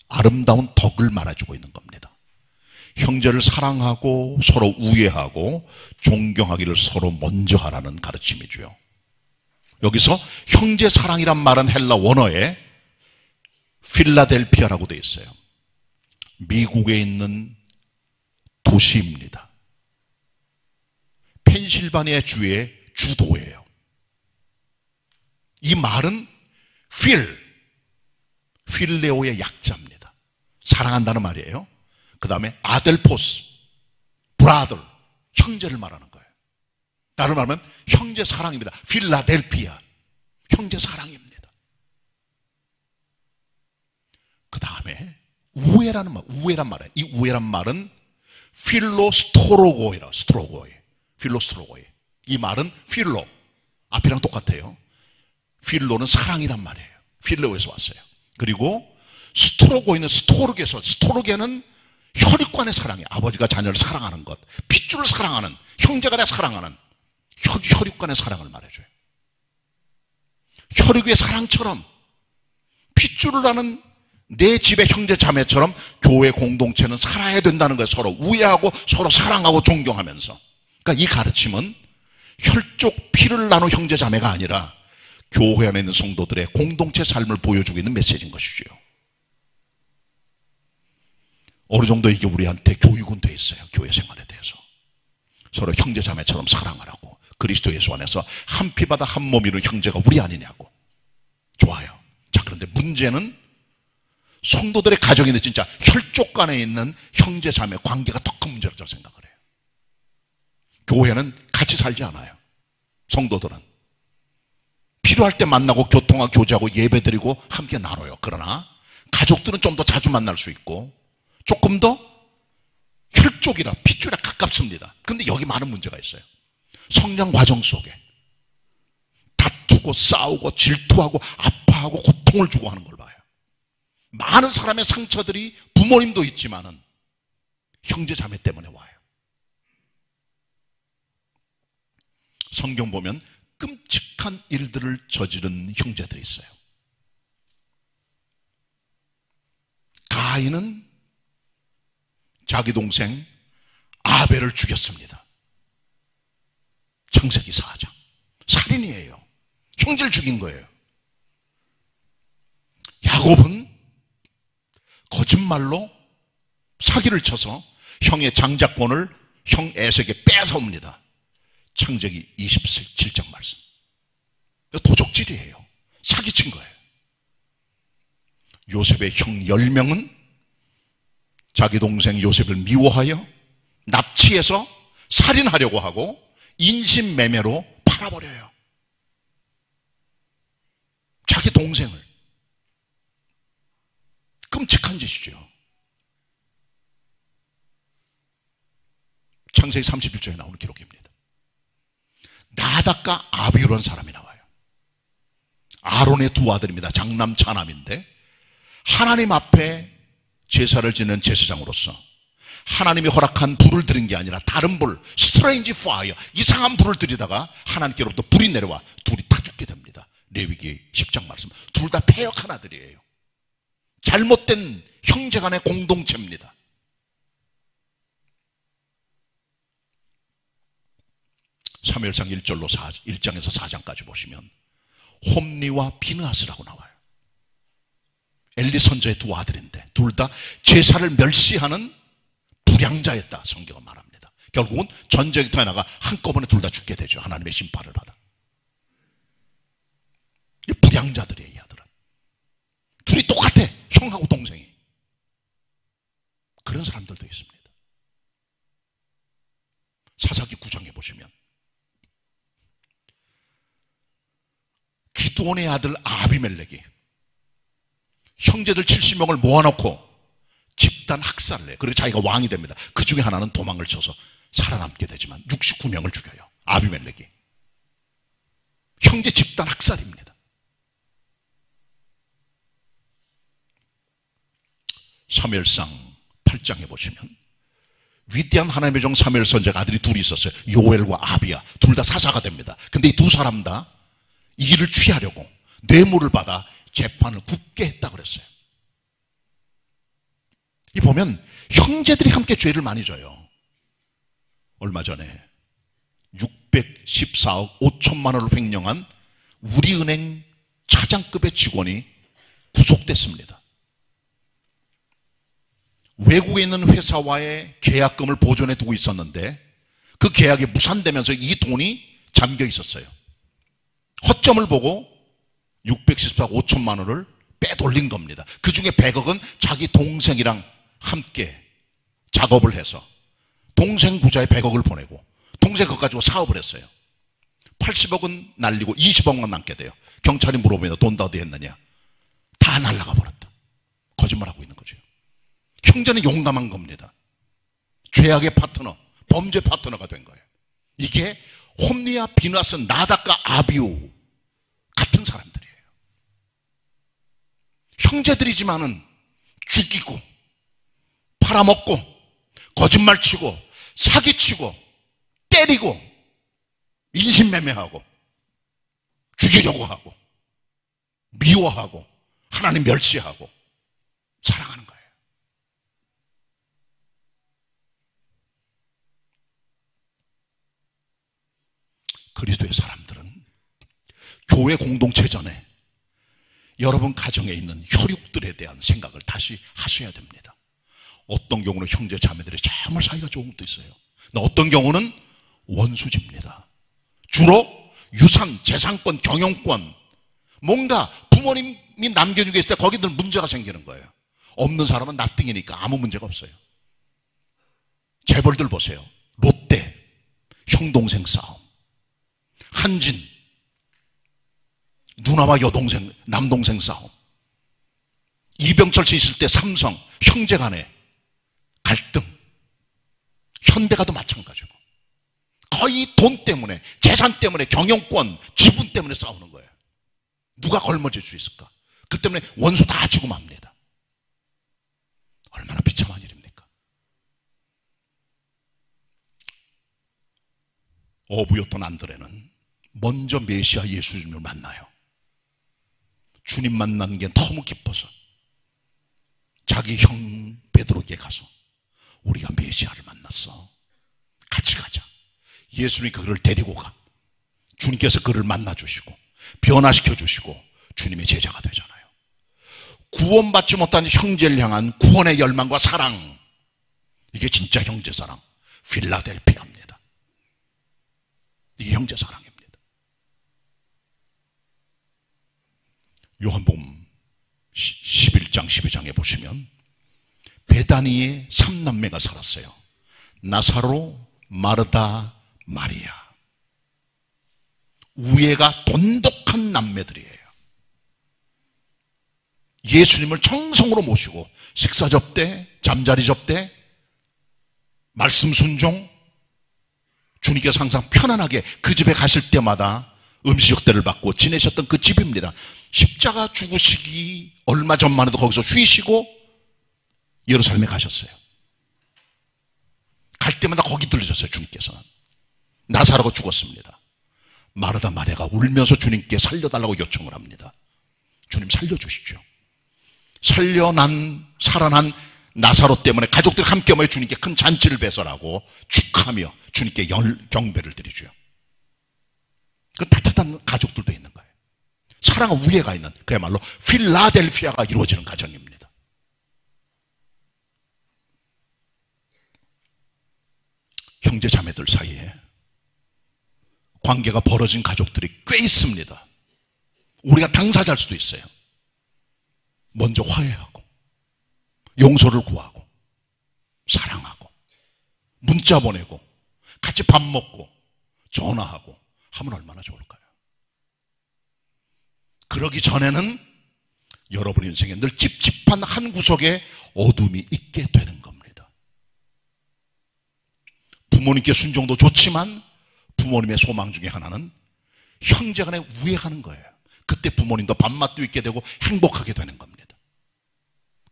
아름다운 덕을 말해주고 있는 겁니다. 형제를 사랑하고 서로 우애하고 존경하기를 서로 먼저 하라는 가르침이죠. 여기서 형제 사랑이란 말은 헬라 원어에 필라델피아라고 되어 있어요. 미국에 있는 도시입니다. 펜실바니아 주의 주도예요. 이 말은 필레오의 약자입니다. 사랑한다는 말이에요. 그 다음에 아델포스, 브라더, 형제를 말하는 거예요. 다른 말하면 형제 사랑입니다. 필라델피아, 형제 사랑입니다. 그 다음에 우애란 말이에요. 이 우애란 말은 필로스토로고이라, 필로스토로고이. 이 말은 필로, 앞이랑 똑같아요. 필로는 사랑이란 말이에요. 필로에서 왔어요. 그리고 스토로고이는 스토르게는 혈육간의 사랑이에요. 아버지가 자녀를 사랑하는 것, 핏줄을 사랑하는, 형제간에 사랑하는 혈육간의 사랑을 말해줘요. 혈육의 사랑처럼 핏줄을 아는 내 집의 형제 자매처럼 교회 공동체는 살아야 된다는 거예요. 서로 우애하고 서로 사랑하고 존경하면서. 그러니까 이 가르침은 혈족 피를 나눈 형제 자매가 아니라 교회 안에 있는 성도들의 공동체 삶을 보여주고 있는 메시지인 것이죠. 어느 정도 이게 우리한테 교육은 돼 있어요. 교회 생활에 대해서. 서로 형제 자매처럼 사랑하라고. 그리스도 예수 안에서 한 피바다 한 몸이는 형제가 우리 아니냐고. 좋아요. 자, 그런데 문제는 성도들의 가정에 있는 진짜 혈족 간에 있는 형제 자매 관계가 더 큰 문제라고 저는 생각을 해요. 교회는 같이 살지 않아요. 성도들은 필요할 때 만나고 교통하고 교제하고 예배드리고 함께 나눠요. 그러나 가족들은 좀 더 자주 만날 수 있고 조금 더 혈족이라 핏줄에 가깝습니다. 그런데 여기 많은 문제가 있어요. 성장 과정 속에 다투고 싸우고 질투하고 아파하고 고통을 주고 하는 걸 봐요. 많은 사람의 상처들이 부모님도 있지만은 형제 자매 때문에 와요. 성경 보면 끔찍한 일들을 저지른 형제들이 있어요. 가인은 자기 동생 아벨을 죽였습니다. 창세기 4장. 살인이에요. 형제를 죽인 거예요. 야곱은 거짓말로 사기를 쳐서 형의 장자권을 형 에색에 뺏어옵니다. 창세기 27장 말씀. 도적질이에요. 사기친 거예요. 요셉의 형 10명은 자기 동생 요셉을 미워하여 납치해서 살인하려고 하고 인신매매로 팔아버려요. 자기 동생을. 끔찍한 짓이죠. 창세기 31장에 나오는 기록입니다. 나답과 아비후라는 사람이 나와요. 아론의 두 아들입니다. 장남 차남인데 하나님 앞에 제사를 지는 제사장으로서 하나님이 허락한 불을 드린 게 아니라 다른 불, 스트레인지 파이어, 이상한 불을 들이다가 하나님께로부터 불이 내려와 둘이 다 죽게 됩니다. 레위기 10장 말씀. 둘 다 패역한 아들이에요. 잘못된 형제간의 공동체입니다. 사무엘상 1장에서 4장까지 보시면 홈리와 비느하스라고 나와요. 엘리 선지자의 두 아들인데 둘 다 제사를 멸시하는 불량자였다. 성경은 말합니다. 결국은 전쟁터에 나가 한꺼번에 둘 다 죽게 되죠. 하나님의 심판을 받아. 이 불량자들이에요. 이 아들은. 둘이 똑같아. 형하고 동생이. 그런 사람들도 있습니다. 사사기 9장에 보시면 기드온의 아들 아비멜렉이 형제들 70명을 모아놓고 집단 학살을 해요. 그리고 자기가 왕이 됩니다. 그 중에 하나는 도망을 쳐서 살아남게 되지만 69명을 죽여요. 아비멜렉이. 형제 집단 학살입니다. 사무엘상 8장에 보시면 위대한 하나님의 종 사무엘 선지자가 아들이 둘이 있었어요. 요엘과 아비야. 둘 다 사사가 됩니다. 근데 이 두 사람 다 이 일을 취하려고 뇌물을 받아 재판을 굳게 했다 그랬어요. 이 보면 형제들이 함께 죄를 많이 져요. 얼마 전에 614억 5천만 원을 횡령한 우리은행 차장급의 직원이 구속됐습니다. 외국에 있는 회사와의 계약금을 보존해 두고 있었는데 그 계약이 무산되면서 이 돈이 잠겨 있었어요. 허점을 보고 614억 5천만 원을 빼돌린 겁니다. 그 중에 100억은 자기 동생이랑 함께 작업을 해서 동생 부자에 100억을 보내고 동생 그거 가지고 사업을 했어요. 80억은 날리고 20억만 남게 돼요. 경찰이 물어보면 돈 다 어디 했느냐? 다 날라가 버렸다. 거짓말하고 있는 거죠. 형제는 용감한 겁니다. 죄악의 파트너, 범죄 파트너가 된 거예요. 이게 홈리와 비나스, 나닥과 아비우 같은 사람들이에요. 형제들이지만은 죽이고 팔아먹고 거짓말치고 사기치고 때리고 인신매매하고 죽이려고 하고 미워하고 하나님 멸시하고 살아가는 거예요. 그리스도의 사람들은 교회 공동체 전에 여러분 가정에 있는 혈육들에 대한 생각을 다시 하셔야 됩니다. 어떤 경우는 형제 자매들이 정말 사이가 좋은 것도 있어요. 어떤 경우는 원수집니다. 주로 유산, 재산권, 경영권, 뭔가 부모님이 남겨주고 계실 때 거기들 문제가 생기는 거예요. 없는 사람은 납등이니까 아무 문제가 없어요. 재벌들 보세요. 롯데, 형동생 싸움. 한진, 누나와 여동생, 남동생 싸움. 이병철 씨 있을 때 삼성, 형제 간에 갈등. 현대가도 마찬가지고. 거의 돈 때문에, 재산 때문에, 경영권, 지분 때문에 싸우는 거예요. 누가 걸머질 수 있을까? 그 때문에 원수 다 지고 맙니다. 얼마나 비참한 일입니까? 어부였던 안드레는 먼저 메시아 예수님을 만나요. 주님 만난 게 너무 기뻐서 자기 형 베드로에게 가서 우리가 메시아를 만났어. 같이 가자. 예수님이 그를 데리고 가. 주님께서 그를 만나주시고 변화시켜 주시고 주님의 제자가 되잖아요. 구원받지 못한 형제를 향한 구원의 열망과 사랑, 이게 진짜 형제사랑, 필라델피아입니다. 이게 형제사랑입니다. 요한복음 11장 12장에 보시면 베다니에 3남매가 살았어요. 나사로, 마르다, 마리아. 우애가 돈독한 남매들이에요. 예수님을 정성으로 모시고 식사 접대, 잠자리 접대, 말씀 순종, 주님께서 항상 편안하게 그 집에 가실 때마다 음식 접대를 받고 지내셨던 그 집입니다. 십자가 죽으시기 얼마 전만 해도 거기서 쉬시고 예루살렘에 가셨어요. 갈 때마다 거기 들르셨어요. 주님께서는. 나사로가 죽었습니다. 마르다 마리아가 울면서 주님께 살려달라고 요청을 합니다. 주님 살려주십시오. 살아난 나사로 때문에 가족들이 함께 모여 주님께 큰 잔치를 배설하고 축하하며 주님께 경배를 드리죠. 그 따뜻한 가족들도 있는 거예요. 사랑과 우애가 있는, 그야말로 필라델피아가 이루어지는 가정입니다. 형제 자매들 사이에 관계가 벌어진 가족들이 꽤 있습니다. 우리가 당사자일 수도 있어요. 먼저 화해하고 용서를 구하고 사랑하고 문자 보내고 같이 밥 먹고 전화하고 하면 얼마나 좋을까요? 그러기 전에는 여러분 인생에 늘 찝찝한 한 구석에 어둠이 있게 되는 겁니다. 부모님께 순종도 좋지만 부모님의 소망 중에 하나는 형제간에 우애하는 거예요. 그때 부모님도 밥맛도 있게 되고 행복하게 되는 겁니다.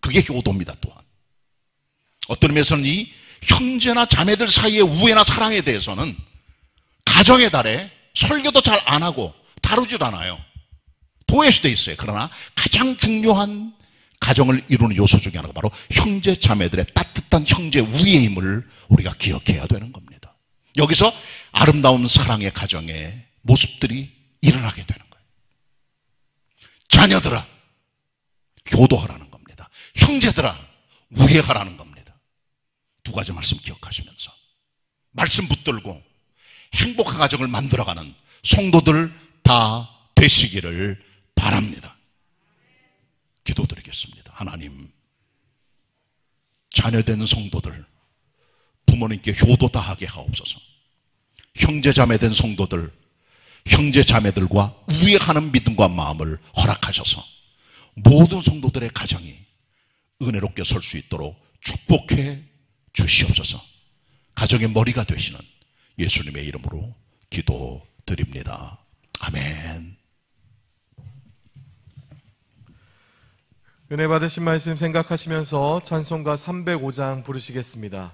그게 효도입니다. 또한 어떤 의미에서는 이 형제나 자매들 사이의 우애나 사랑에 대해서는 가정의 달에 설교도 잘 안 하고 다루질 않아요. 도외시돼 있어요. 그러나 가장 중요한 가정을 이루는 요소 중에 하나가 바로 형제 자매들의 따뜻한 형제 우애의 힘을 우리가 기억해야 되는 겁니다. 여기서 아름다운 사랑의 가정의 모습들이 일어나게 되는 거예요. 자녀들아, 효도하라는 겁니다. 형제들아, 우애하라는 겁니다. 두 가지 말씀 기억하시면서 말씀 붙들고 행복한 가정을 만들어가는 성도들 다 되시기를 바랍니다. 기도드리겠습니다. 하나님, 자녀된 성도들 부모님께 효도 다하게 하옵소서. 형제자매된 성도들 형제자매들과 우애하는 믿음과 마음을 허락하셔서 모든 성도들의 가정이 은혜롭게 설 수 있도록 축복해 주시옵소서. 가정의 머리가 되시는 예수님의 이름으로 기도드립니다. 아멘. 은혜 받으신 말씀 생각하시면서 찬송가 305장 부르시겠습니다.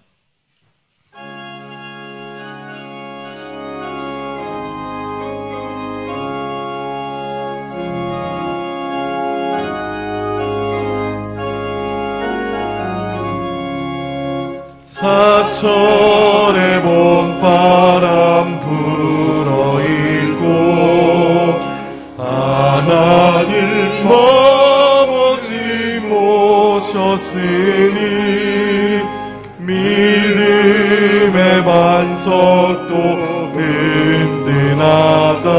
사철의 봄바람 불어있고 하나님 아버지 모셨으니 믿음의 반석도 든든하다.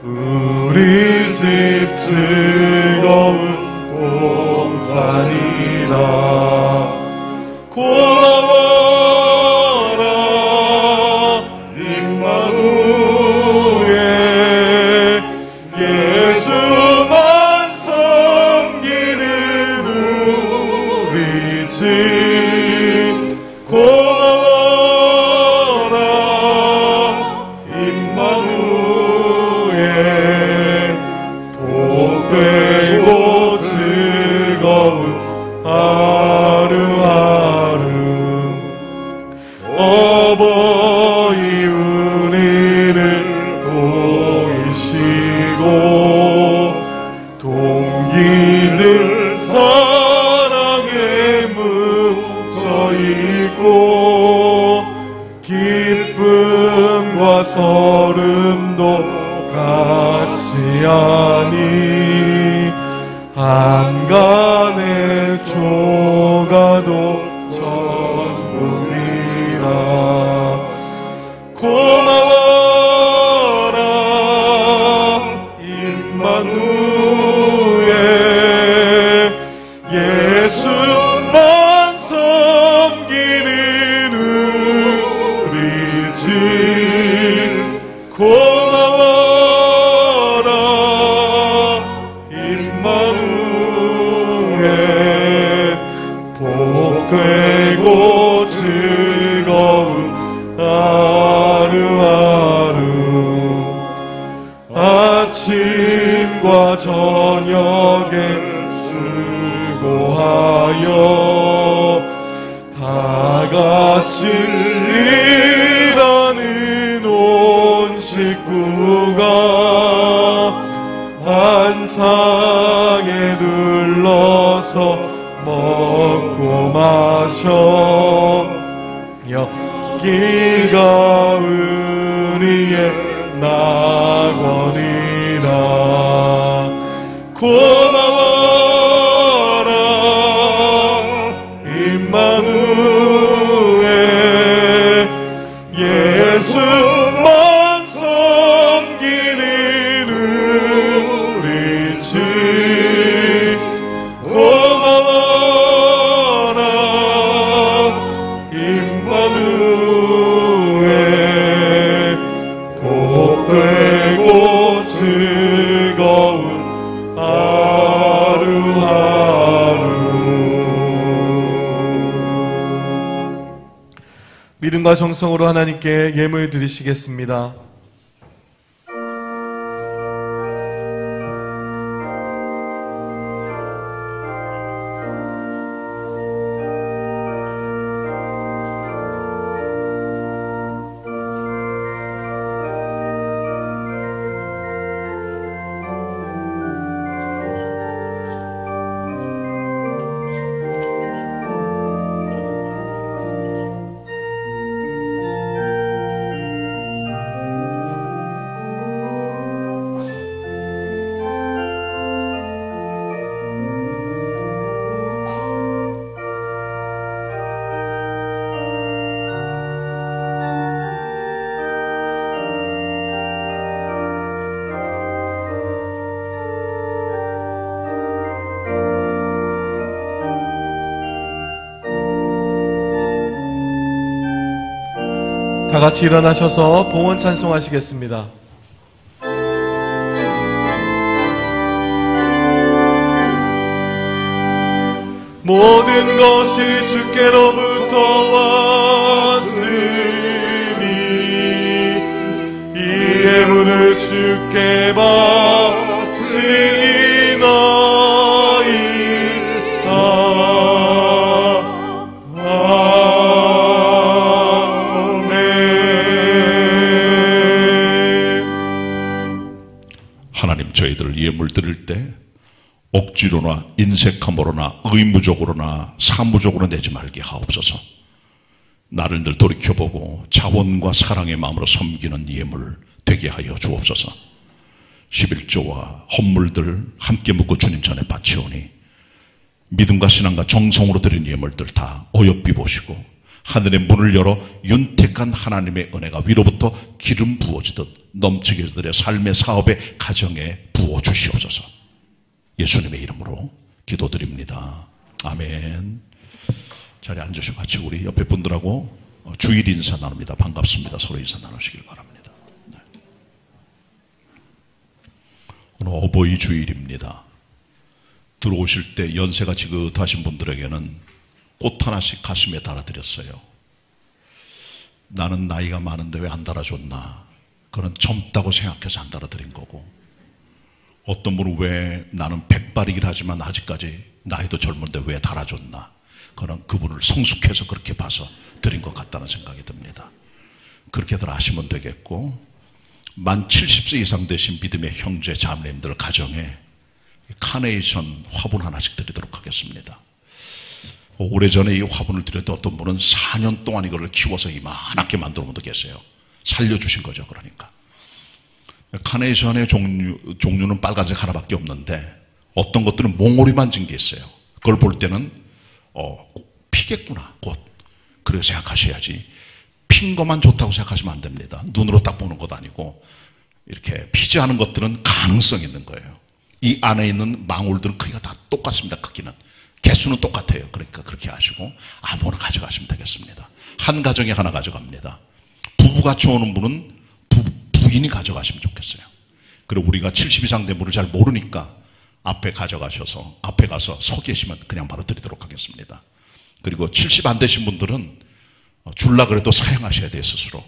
우리 집 즐거운 동산이라. 고마워라 임마누엘, 예수만 섬기는 우리 집. 고마워라 임마누엘, 복되고 즐거운 하루하루. 어버이 은혜를 보이시고 동기들 사랑에 묻혀있고 기쁨과 서름도 같이 하니 한간의 조가도 천국이라. 고마워라 임마누엘, 예수만 섬기는 우리 집. 고마워라 임마누엘, 복되고 즐거운 하루하루. 아침과 저녁에 수고하여 다 같이 일하는 온 식구가 한 상에 둘러서 먹고 마셔 여기가 우리의 낙원이라. 고마워라 임마누엘, 예수만 섬기는 우리 집. 고마워라 임마누엘, 복되고 즐거운 하루하루. 믿음과 정성으로 하나님께 예물 드리시겠습니다. 다 같이 일어나셔서 봉헌 찬송하시겠습니다. 모든 것이 주께로부터 왔으니 이 예물을 주께 바치나이다. 아멘. 하나님, 저희들 예물 드릴 때 억지로나 인색함으로나 의무적으로나 사무적으로 내지 말게 하옵소서. 나를 늘 돌이켜보고 자원과 사랑의 마음으로 섬기는 예물 되게 하여 주옵소서. 11조와 헌물들 함께 묻고 주님 전에 바치오니 믿음과 신앙과 정성으로 드린 예물들 다 어여삐 보시고 하늘의 문을 열어 윤택한 하나님의 은혜가 위로부터 기름 부어지듯 넘치게 그들의 삶의 사업의 가정에 부어 주시옵소서. 예수님의 이름으로 기도드립니다. 아멘. 자리에 앉으시고 같이 우리 옆에 분들하고 주일 인사 나눕니다. 반갑습니다. 서로 인사 나누시길 바랍니다. 네. 오늘 어버이 주일입니다. 들어오실 때 연세가 지긋하신 분들에게는 꽃 하나씩 가슴에 달아드렸어요. 나는 나이가 많은데 왜 안 달아줬나? 그건 젊다고 생각해서 안 달아드린 거고, 어떤 분은 왜 나는 백발이긴 하지만 아직까지 나이도 젊은데 왜 달아줬나? 그건 그분을 성숙해서 그렇게 봐서 드린 것 같다는 생각이 듭니다. 그렇게들 아시면 되겠고, 만 70세 이상 되신 믿음의 형제 자매님들 가정에 카네이션 화분 하나씩 드리도록 하겠습니다. 오래전에 이 화분을 드렸던 어떤 분은 4년 동안 이거를 키워서 이만하게 만들어 분도 계세요. 살려주신 거죠. 그러니까 카네이션의 종류는 빨간색 하나밖에 없는데 어떤 것들은 몽오리만 진 게 있어요. 그걸 볼 때는 피겠구나, 꽃. 그렇게 생각하셔야지 핀 것만 좋다고 생각하시면 안 됩니다. 눈으로 딱 보는 것도 아니고 이렇게 피지 않은 것들은 가능성이 있는 거예요. 이 안에 있는 망울들은 크기가 다 똑같습니다. 크기는. 개수는 똑같아요. 그러니까 그렇게 하시고 아무거나 가져가시면 되겠습니다. 한 가정에 하나 가져갑니다. 부부가 쳐오는 분은 부인이 가져가시면 좋겠어요. 그리고 우리가 70 이상 된 분을 잘 모르니까 앞에 가져가셔서 앞에 가서 서 계시면 그냥 바로 드리도록 하겠습니다. 그리고 70 안 되신 분들은 줄라 그래도 사용하셔야 돼요. 스스로.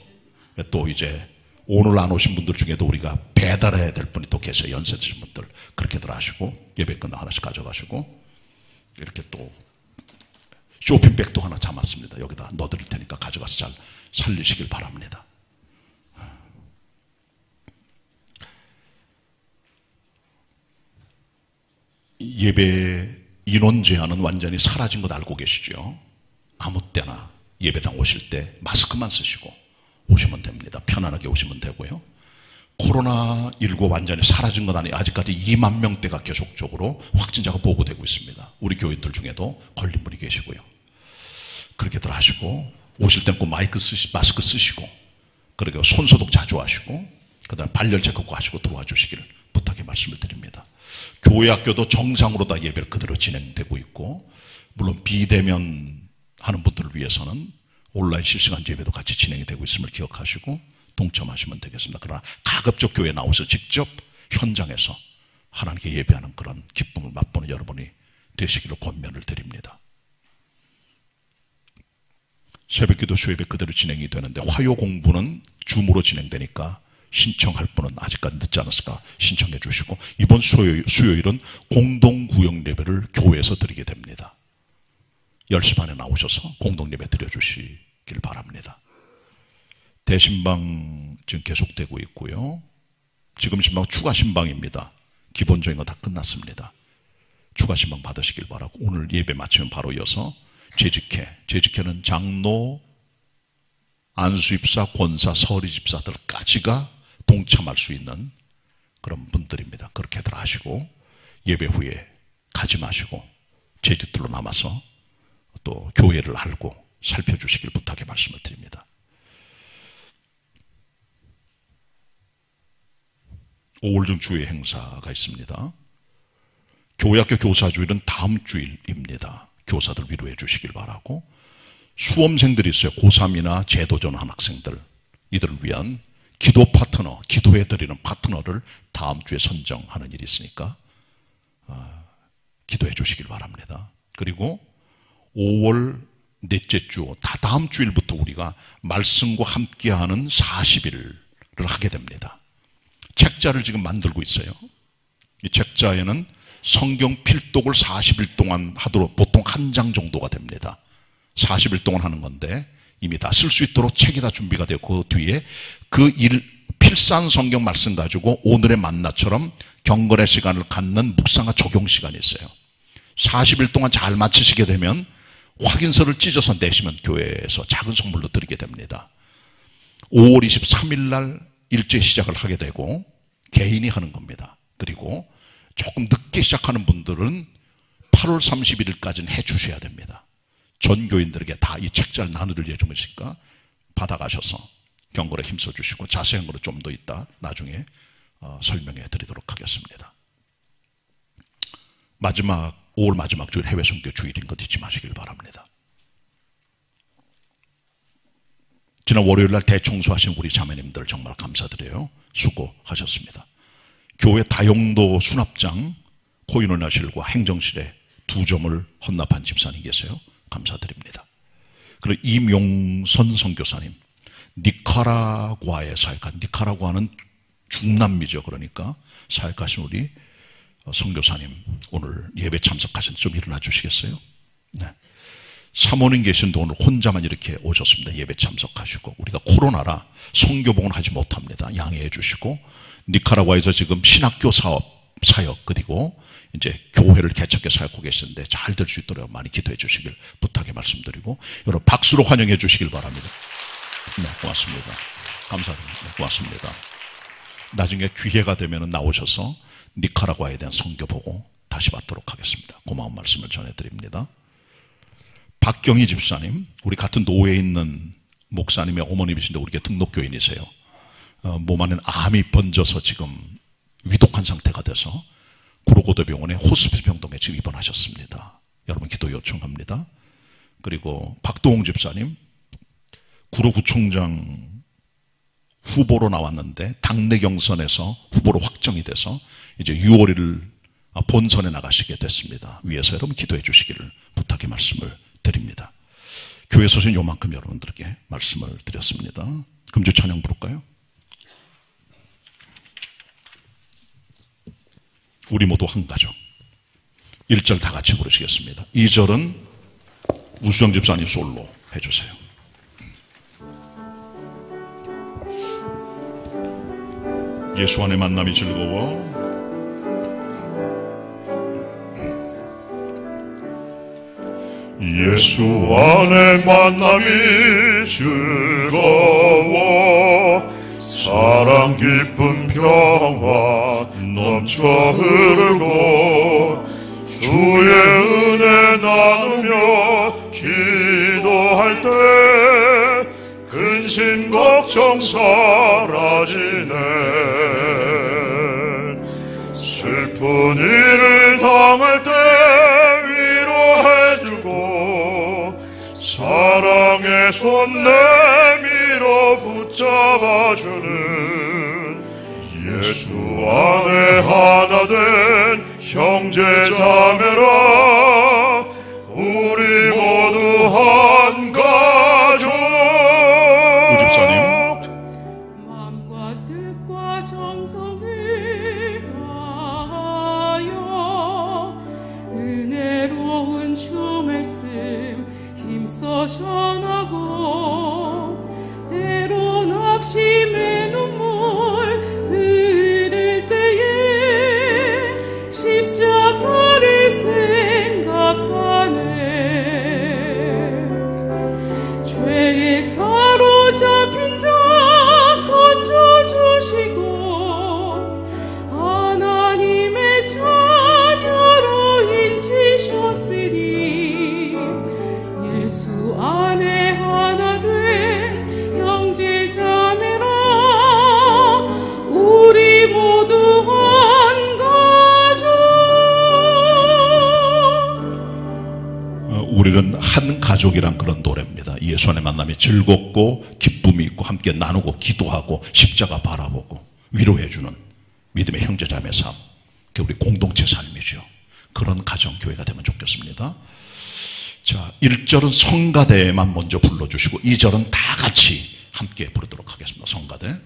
또 이제 오늘 안 오신 분들 중에도 우리가 배달해야 될 분이 또 계세요. 연세 드신 분들. 그렇게들 하시고 예배 끝나 하나씩 가져가시고, 이렇게 또 쇼핑백도 하나 잡았습니다. 여기다 넣어드릴 테니까 가져가서 잘 살리시길 바랍니다. 예배 인원 제한은 완전히 사라진 것 알고 계시죠? 아무 때나 예배당 오실 때 마스크만 쓰시고 오시면 됩니다. 편안하게 오시면 되고요. 코로나19 완전히 사라진 건 아니에요. 아직까지 2만 명대가 계속적으로 확진자가 보고되고 있습니다. 우리 교인들 중에도 걸린 분이 계시고요. 그렇게들 하시고 오실 때는 꼭 마스크 쓰시고, 그리고 손소독 자주 하시고, 그 다음에 발열체 걷고 하시고 들어와 주시길 부탁의 말씀을 드립니다. 교회 학교도 정상으로 다 예배를 그대로 진행되고 있고, 물론 비대면 하는 분들을 위해서는 온라인 실시간 예배도 같이 진행이 되고 있음을 기억하시고 동참하시면 되겠습니다. 그러나 가급적 교회에 나와서 직접 현장에서 하나님께 예배하는 그런 기쁨을 맛보는 여러분이 되시기를 권면을 드립니다. 새벽기도 수요예배 그대로 진행이 되는데 화요 공부는 줌으로 진행되니까 신청할 분은 아직까지 늦지 않았을까 신청해 주시고, 이번 수요일은 공동구역 예배를 교회에서 드리게 됩니다. 10시 반에 나오셔서 공동예배 드려주시길 바랍니다. 대신방 지금 계속되고 있고요. 지금 신방 추가 신방입니다. 기본적인 거 다 끝났습니다. 추가 신방 받으시길 바라고, 오늘 예배 마치면 바로 이어서 재직회는 장로, 안수집사, 권사, 서리집사들까지가 동참할 수 있는 그런 분들입니다. 그렇게들 하시고 예배 후에 가지 마시고 재직들로 남아서 또 교회를 알고 살펴주시길 부탁의 말씀을 드립니다. 5월중 주의 행사가 있습니다. 교회학교 교사주일은 다음 주일입니다. 교사들 위로해 주시길 바라고, 수험생들이 있어요. 고3이나 제도 전환 학생들, 이들을 위한 기도 파트너, 기도해드리는 파트너를 다음 주에 선정하는 일이 있으니까 기도해 주시길 바랍니다. 그리고 5월 넷째 주, 다다음 주일부터 우리가 말씀과 함께하는 40일을 하게 됩니다. 책자를 지금 만들고 있어요. 이 책자에는 성경 필독을 40일 동안 하도록 보통 한 장 정도가 됩니다. 40일 동안 하는 건데 이미 다 쓸 수 있도록 책이 다 준비가 되고 그 뒤에 필산 성경 말씀 가지고 오늘의 만나처럼 경건의 시간을 갖는 묵상과 적용 시간이 있어요. 40일 동안 잘 마치시게 되면 확인서를 찢어서 내시면 교회에서 작은 선물로 드리게 됩니다. 5월 23일 날 일제 시작을 하게 되고 개인이 하는 겁니다. 그리고 조금 늦게 시작하는 분들은 8월 31일까지는 해 주셔야 됩니다. 전 교인들에게 다 이 책자를 나누를 예정이니까 받아가셔서 경건에 힘써 주시고 자세한 거는 좀 더 있다 나중에 설명해 드리도록 하겠습니다. 5월 마지막 주일 해외 선교 주일인 것 잊지 마시길 바랍니다. 지난 월요일 날 대청소하신 우리 자매님들 정말 감사드려요. 수고하셨습니다. 교회 다용도 수납장 코인원하실과 행정실에 2점을 헌납한 집사님 계세요. 감사드립니다. 그리고 이명선 선교사님, 니카라과의 사역한, 니카라과는 중남미죠. 그러니까 사역하신 우리 선교사님 오늘 예배 참석하신 좀 일어나 주시겠어요? 네. 사모님 계신데 오늘 혼자만 이렇게 오셨습니다. 예배 참석하시고 우리가 코로나라 선교복은 하지 못합니다. 양해해 주시고 니카라과에서 지금 신학교 사역 그리고 이제 교회를 개척해 사역하고 계시는데 잘 될 수 있도록 많이 기도해 주시길 부탁의 말씀드리고 여러분 박수로 환영해 주시길 바랍니다. 네, 고맙습니다. 감사합니다. 네, 고맙습니다. 나중에 기회가 되면 나오셔서 니카라과에 대한 선교 보고 다시 받도록 하겠습니다. 고마운 말씀을 전해드립니다. 박경희 집사님, 우리 같은 노회에 있는 목사님의 어머님이신데 우리가 등록교인이세요. 몸 안에 암이 번져서 지금 위독한 상태가 돼서 구로고대병원에 호스피스 병동에 지금 입원하셨습니다. 여러분 기도 요청합니다. 그리고 박도홍 집사님, 구로구청장 후보로 나왔는데 당내 경선에서 후보로 확정이 돼서 이제 6월 1일 본선에 나가시게 됐습니다. 위에서 여러분 기도해 주시기를 부탁의 말씀을 드립니다. 교회 소신 요만큼 여러분들에게 말씀을 드렸습니다. 금주 찬양 부를까요? 우리 모두 한 가족. 1절 다 같이 부르시겠습니다. 2절은 우수영 집사님 솔로 해주세요. 예수 안의 만남이 즐거워 예수 안의 만남이 즐거워 사랑 깊은 평화 넘쳐 흐르고 주의 은혜 나누며 기도할 때 근심 걱정 사라지네 슬픈 일을 당할 때 위로해주고 사랑의 손 내밀어 붙잡아주는 예수 안에 하나 된 형제 자매라 우리 모두 한 가족. 우집사님 마음과 뜻과 정성을 다하여 은혜로운 주 말씀 힘써 전하고 때론 낙심의 눈물 흐를 때에 십자가를 생각하네 죄에 사로잡힌 자 건져주시고 하나님의 자녀로 인치셨으니 예수 안에 하나 된 형제 자매라 우리 모두 한 가족. 우리는 한 가족이란 그런 노래입니다. 예수 안의 만남이 즐겁고 기쁨이 있고 함께 나누고 기도하고 십자가 바라보고 위로해주는 믿음의 형제자매 삶, 그게 우리 공동체 삶이죠. 그런 가정교회가 되면 좋겠습니다. 자, 1절은 성가대만 먼저 불러주시고 2절은 다 같이 함께 부르도록 하겠습니다. 성가대.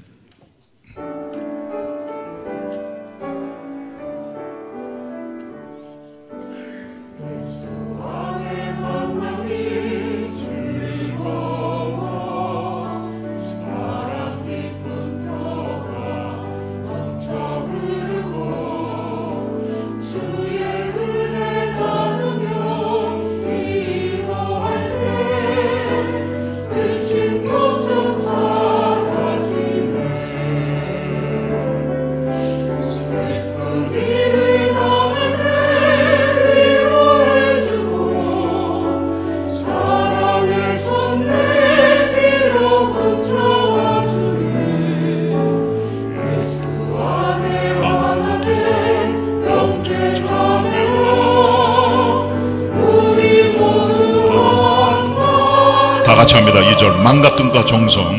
같이 합니다. 2절. 맘과 뜻과 정성,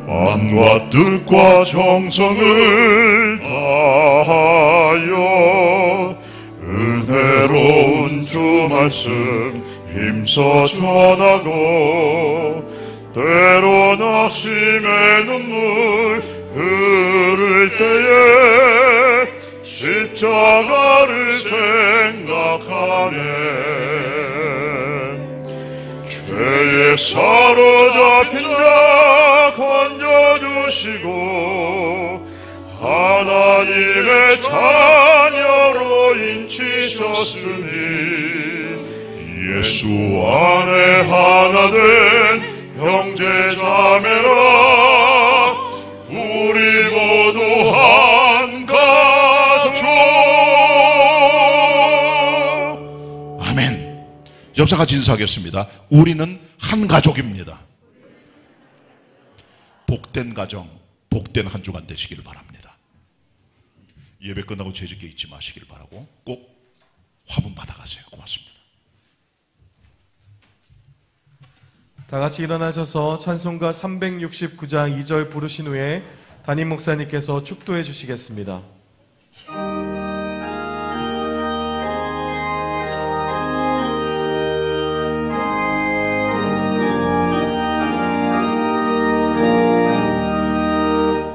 맘과 뜻과 정성을 다하여 은혜로운 주 말씀 힘써 전하고 때론 낙심의 눈물 흐를 때에 십자가를 생각하네. 죄에 사로잡힌 자 건져주시고 하나님의 자녀로 인치셨으니 예수 안에 하나 된 형제 자매라 우리 모두 한 가족. 아멘. 옆사같이 인사하겠습니다. 우리는 한 가족입니다. 복된 가정, 복된 한 주간 되시기를 바랍니다. 예배 끝나고 죄짓게 잊지 마시길 바라고 꼭 화분 받아가세요. 고맙습니다. 다 같이 일어나셔서 찬송가 369장 2절 부르신 후에 담임 목사님께서 축도해 주시겠습니다.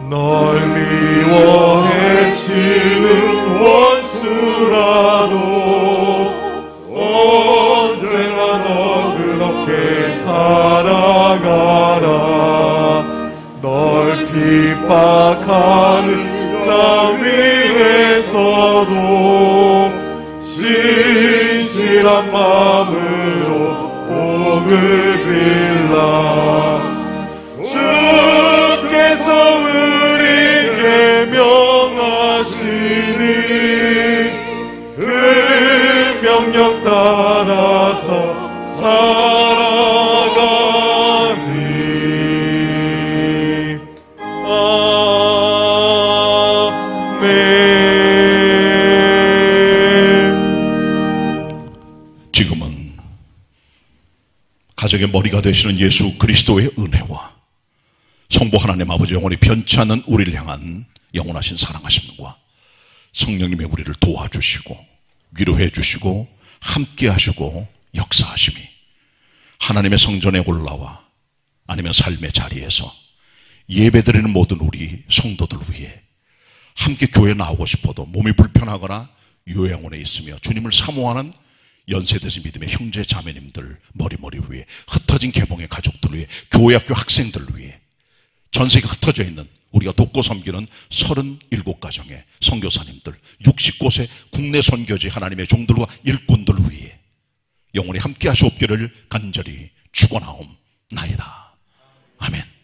널 미워해 치는 원수라도 언제나 너 그렇게 살아가라. 널 핍박하는 자 위에서도 신실한 마음으로 복을 빌라. 주께서 우리에게 명하시니 그 명령 따라서 살아가리. 아멘. 지금은 가정의 머리가 되시는 예수 그리스도의 은혜와 성부 하나님 아버지 영원히 변치 않는 우리를 향한 영원하신 사랑하심과 성령님의 우리를 도와주시고 위로해 주시고 함께 하시고 역사하심이 하나님의 성전에 올라와 아니면 삶의 자리에서 예배드리는 모든 우리 성도들 위해 함께 교회 나오고 싶어도 몸이 불편하거나 요양원에 있으며 주님을 사모하는 연세대신 믿음의 형제 자매님들 머리 위에 흩어진 개봉의 가족들 위해 교회 학교 학생들 위해 전 세계 흩어져 있는 우리가 돕고 섬기는 37가정의 선교사님들 60곳의 국내 선교지 하나님의 종들과 일꾼들 위해 영원히 함께 하시옵기를 간절히 축원하옵나이다. 아멘.